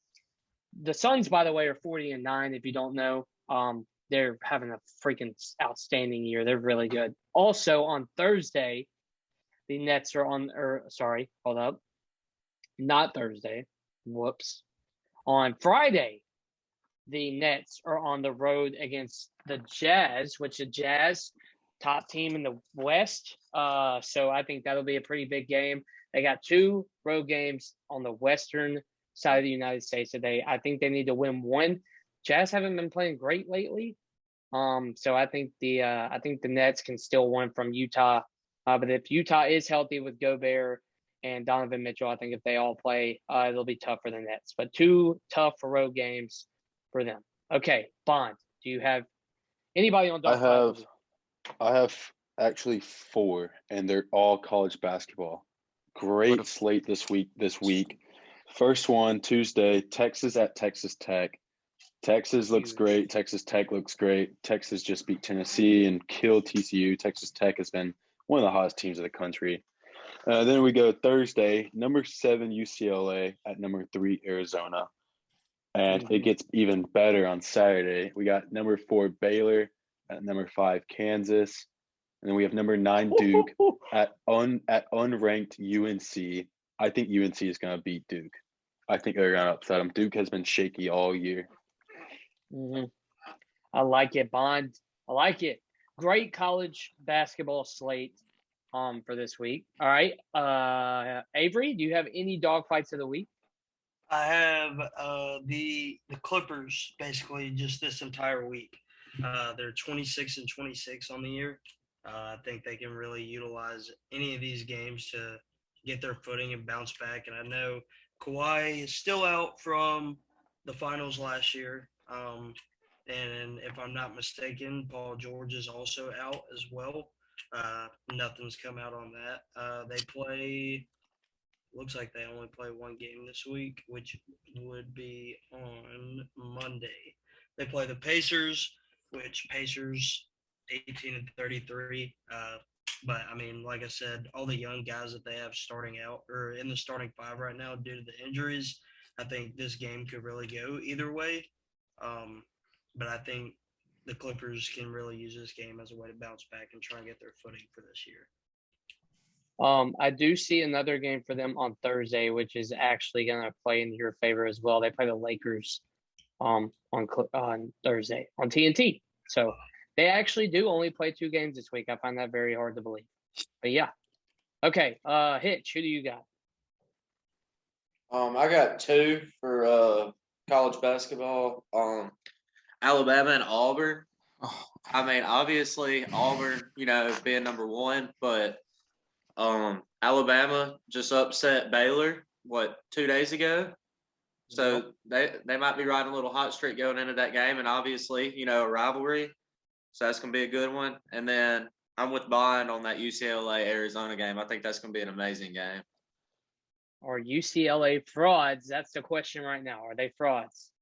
The Suns, by the way, are 40-9. If you don't know, they're having a freaking outstanding year. They're really good. Also on Thursday, the Nets are not Thursday. Whoops. On Friday, the Nets are on the road against the Jazz, which the Jazz top team in the West. So I think that'll be a pretty big game. They got 2 road games on the western side of the United States today. I think they need to win one. Jazz haven't been playing great lately. So I think the Nets can still win from Utah. But if Utah is healthy with Gobert and Donovan Mitchell, I think if they all play, it'll be tough for the Nets. But 2 tough road games for them. Okay, Bond, do you have anybody on Dogfight? I have actually 4, and they're all college basketball. Great slate this week. First one, Tuesday, Texas at Texas Tech. Texas looks great. Texas Tech looks great. Texas just beat Tennessee and killed TCU. Texas Tech has been one of the hottest teams of the country. Then we go Thursday, number 7 UCLA at number 3 Arizona. And it gets even better on Saturday. We got number 4 Baylor at number 5 Kansas. And then we have number 9 Duke at unranked UNC. I think UNC is going to beat Duke. I think they're going to upset them. Duke has been shaky all year. I like it, Bond. I like it. Great college basketball slate for this week. All right. Avery, do you have any dog fights of the week? I have the Clippers basically just this entire week. They're 26-26 on the year. I think they can really utilize any of these games to get their footing and bounce back. And I know Kawhi is still out from the finals last year. And if I'm not mistaken, Paul George is also out as well. Nothing's come out on that. They play – looks like they only play one game this week, which would be on Monday. They play the Pacers, which Pacers 18-33. But, I mean, like I said, all the young guys that they have starting out or in the starting 5 right now due to the injuries, I think this game could really go either way. But I think the Clippers can really use this game as a way to bounce back and try and get their footing for this year. I do see another game for them on Thursday, which is actually going to play in your favor as well. They play the Lakers on Thursday on TNT. So they actually do only play 2 games this week. I find that very hard to believe. But yeah. Okay, Hitch, who do you got? I got 2 for college basketball. Alabama and Auburn. I mean, obviously Auburn, being number 1, but Alabama just upset Baylor 2 days ago. So they might be riding a little hot streak going into that game, and obviously, a rivalry. So that's gonna be a good one. And then I'm with Bond on that UCLA Arizona game. I think that's gonna be an amazing game. Are UCLA frauds? That's the question right now. Are they frauds?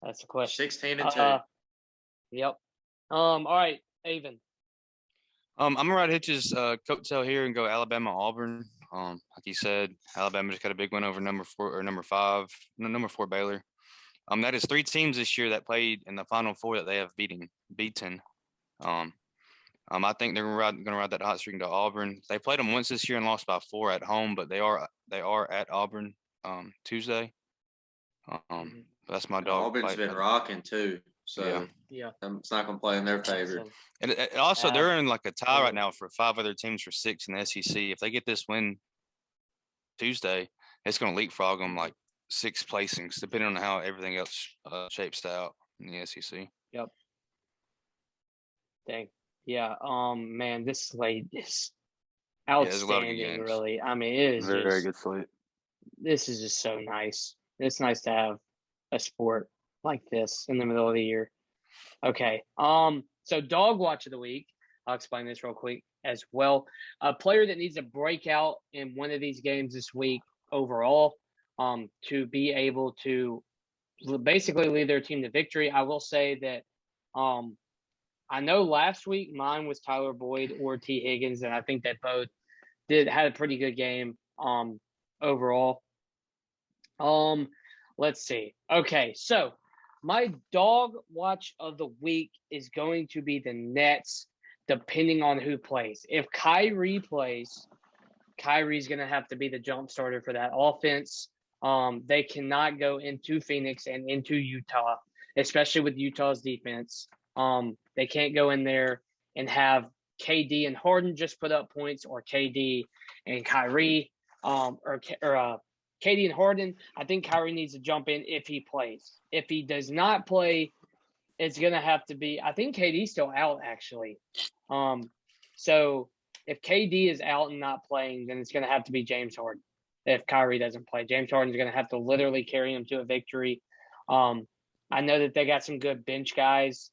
That's the question. 16-2. Yep. All right, Avon. I'm gonna ride Hitch's coattail here and go Alabama Auburn. Like you said, Alabama just got a big win over number 4 Baylor. That is 3 teams this year that played in the Final Four that they have beaten. I think they're gonna ride that hot streak into Auburn. They played them once this year and lost by 4 at home, but they are at Auburn Tuesday. That's my dog. Auburn's been rocking too, so yeah, it's not gonna play in their favor. And also, they're in like a tie right now for 5 other teams for 6 in the SEC. If they get this win Tuesday, it's gonna leapfrog them like 6 placings, depending on how everything else shapes out in the SEC. Yep. Dang. Yeah. Man, this slate is outstanding. Really. I mean, it is very good slate. This is just so nice. It's nice to have a sport like this in the middle of the year. Okay. So dog watch of the week. I'll explain this real quick as well. A player that needs to break out in one of these games this week overall, to be able to basically lead their team to victory. I will say that I know last week mine was Tyler Boyd or T. Higgins, and I think that both had a pretty good game overall. Let's see. Okay, so my dog watch of the week is going to be the Nets, depending on who plays. If Kyrie plays, Kyrie's going to have to be the jump starter for that offense. They cannot go into Phoenix and into Utah, especially with Utah's defense. They can't go in there and have KD and Harden just put up points, or KD and Kyrie or KD and Harden. I think Kyrie needs to jump in if he plays. If he does not play, it's gonna have to be. I think KD's still out actually. So if KD is out and not playing, then it's gonna have to be James Harden. If Kyrie doesn't play, James Harden's gonna have to literally carry him to a victory. I know that they got some good bench guys,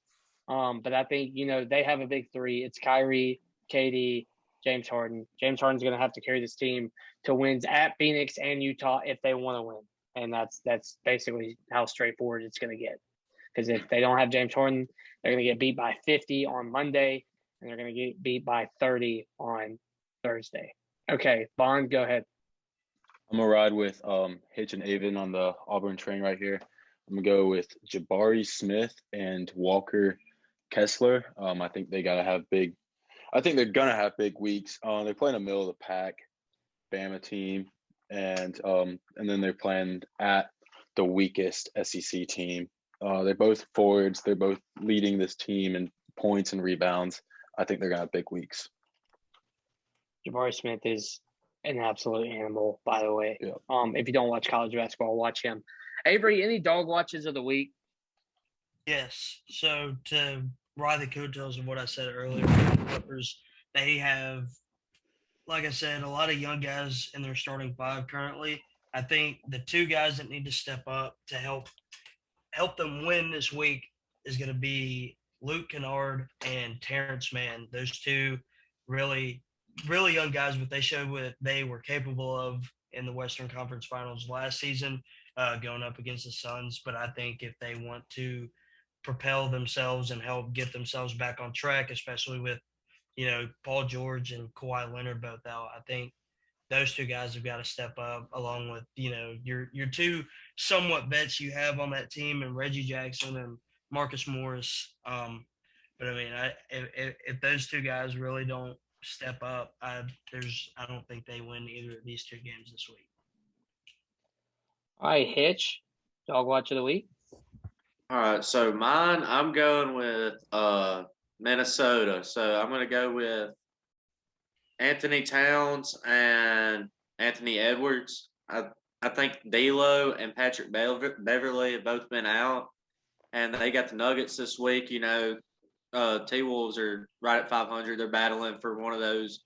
but I think they have a big three. It's Kyrie, KD, James Harden. James Harden's gonna have to carry this team to wins at Phoenix and Utah if they want to win, and that's basically how straightforward it's gonna get. Because if they don't have James Harden, they're going to get beat by 50 on Monday, and they're going to get beat by 30 on Thursday. Okay, Bond, go ahead. I'm gonna ride with Hitch and Avon on the Auburn train right here. I'm gonna go with Jabari Smith and Walker Kessler. I think they gotta have big. I think they're gonna have big weeks. They're playing a middle of the pack Bama team, and then they're playing at the weakest SEC team. They're both forwards. They're both leading this team in points and rebounds. I think they're going to have big weeks. Jabari Smith is an absolute animal, by the way. Yeah. If you don't watch college basketball, watch him. Avery, any dog watches of the week? Yes. So to ride the coattails of what I said earlier, the Clippers, they have, like I said, a lot of young guys in their starting five currently. I think the two guys that need to step up to help them win this week is going to be Luke Kennard and Terrence Mann. Those two really, really young guys, but they showed what they were capable of in the Western Conference Finals last season, going up against the Suns. But I think if they want to propel themselves and help get themselves back on track, especially with, Paul George and Kawhi Leonard both out, I think those two guys have got to step up, along with, your two somewhat vets you have on that team, and Reggie Jackson and Marcus Morris. But I mean, if those two guys really don't step up, I don't think they win either of these two games this week. All right, Hitch, dog watch of the week. All right, so mine, I'm going with Minnesota. So I'm going to go with Anthony Towns and Anthony Edwards. I think D'Lo and Patrick Beverly have both been out, and they got the Nuggets this week. T-Wolves are right at 500. They're battling for one of those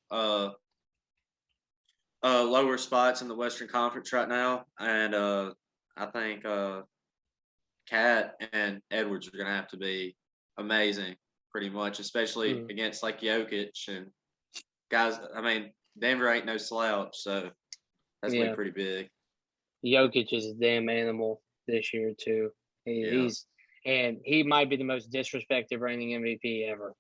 lower spots in the Western Conference right now, and I think Cat and Edwards are going to have to be amazing, pretty much, especially against like Jokic and guys. I mean, Denver ain't no slouch, so that's gonna be pretty big. Jokic is a damn animal this year too. He might be the most disrespected reigning MVP ever.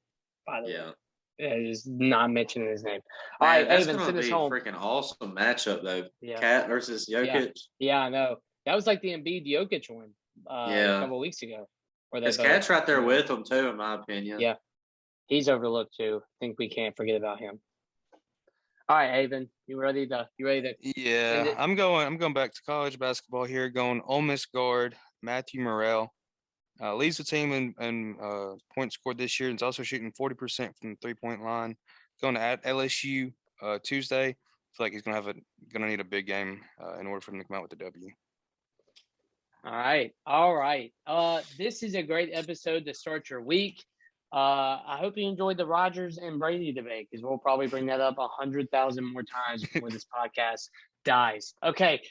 By the way, just not mentioning his name. All right, that's Avon, gonna send be us a home. freaking awesome matchup though. Yeah. Cat versus Jokic. Yeah, I know. That was like the Embiid Jokic one a couple of weeks ago. Because Cat's right there with him too, in my opinion. Yeah, he's overlooked too. I think we can't forget about him. All right, Avon, you ready to? Yeah, I'm going back to college basketball here. Going Ole Miss guard Matthew Morrell leads the team in points scored this year, and is also shooting 40% from the 3-point line. Going at LSU Tuesday. I feel like he's gonna need a big game in order for him to come out with the W. All right. This is a great episode to start your week. I hope you enjoyed the Rodgers and Brady debate, because we'll probably bring that up 100,000 more times before this podcast dies. Okay.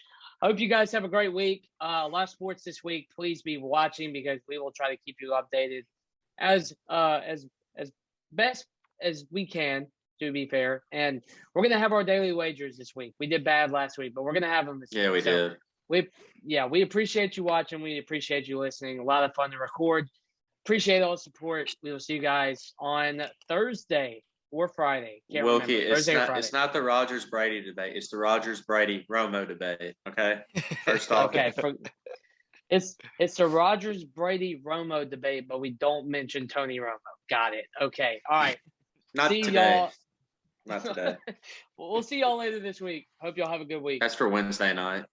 I hope you guys have a great week. A lot of sports this week. Please be watching, because we will try to keep you updated as best as we can, to be fair. And we're going to have our daily wagers this week. We did bad last week, but we're going to have them this week. Yeah, we did. We appreciate you watching. We appreciate you listening. A lot of fun to record. Appreciate all the support. We will see you guys on Thursday or Friday. Wilkie, it's not the Rodgers Brady debate. It's the Rodgers Brady Romo debate. Okay. First off. Okay. It's the Rodgers Brady Romo debate, but we don't mention Tony Romo. Got it. Okay. All right. Not see today. Y'all. Not today. We'll see y'all later this week. Hope y'all have a good week. That's for Wednesday night.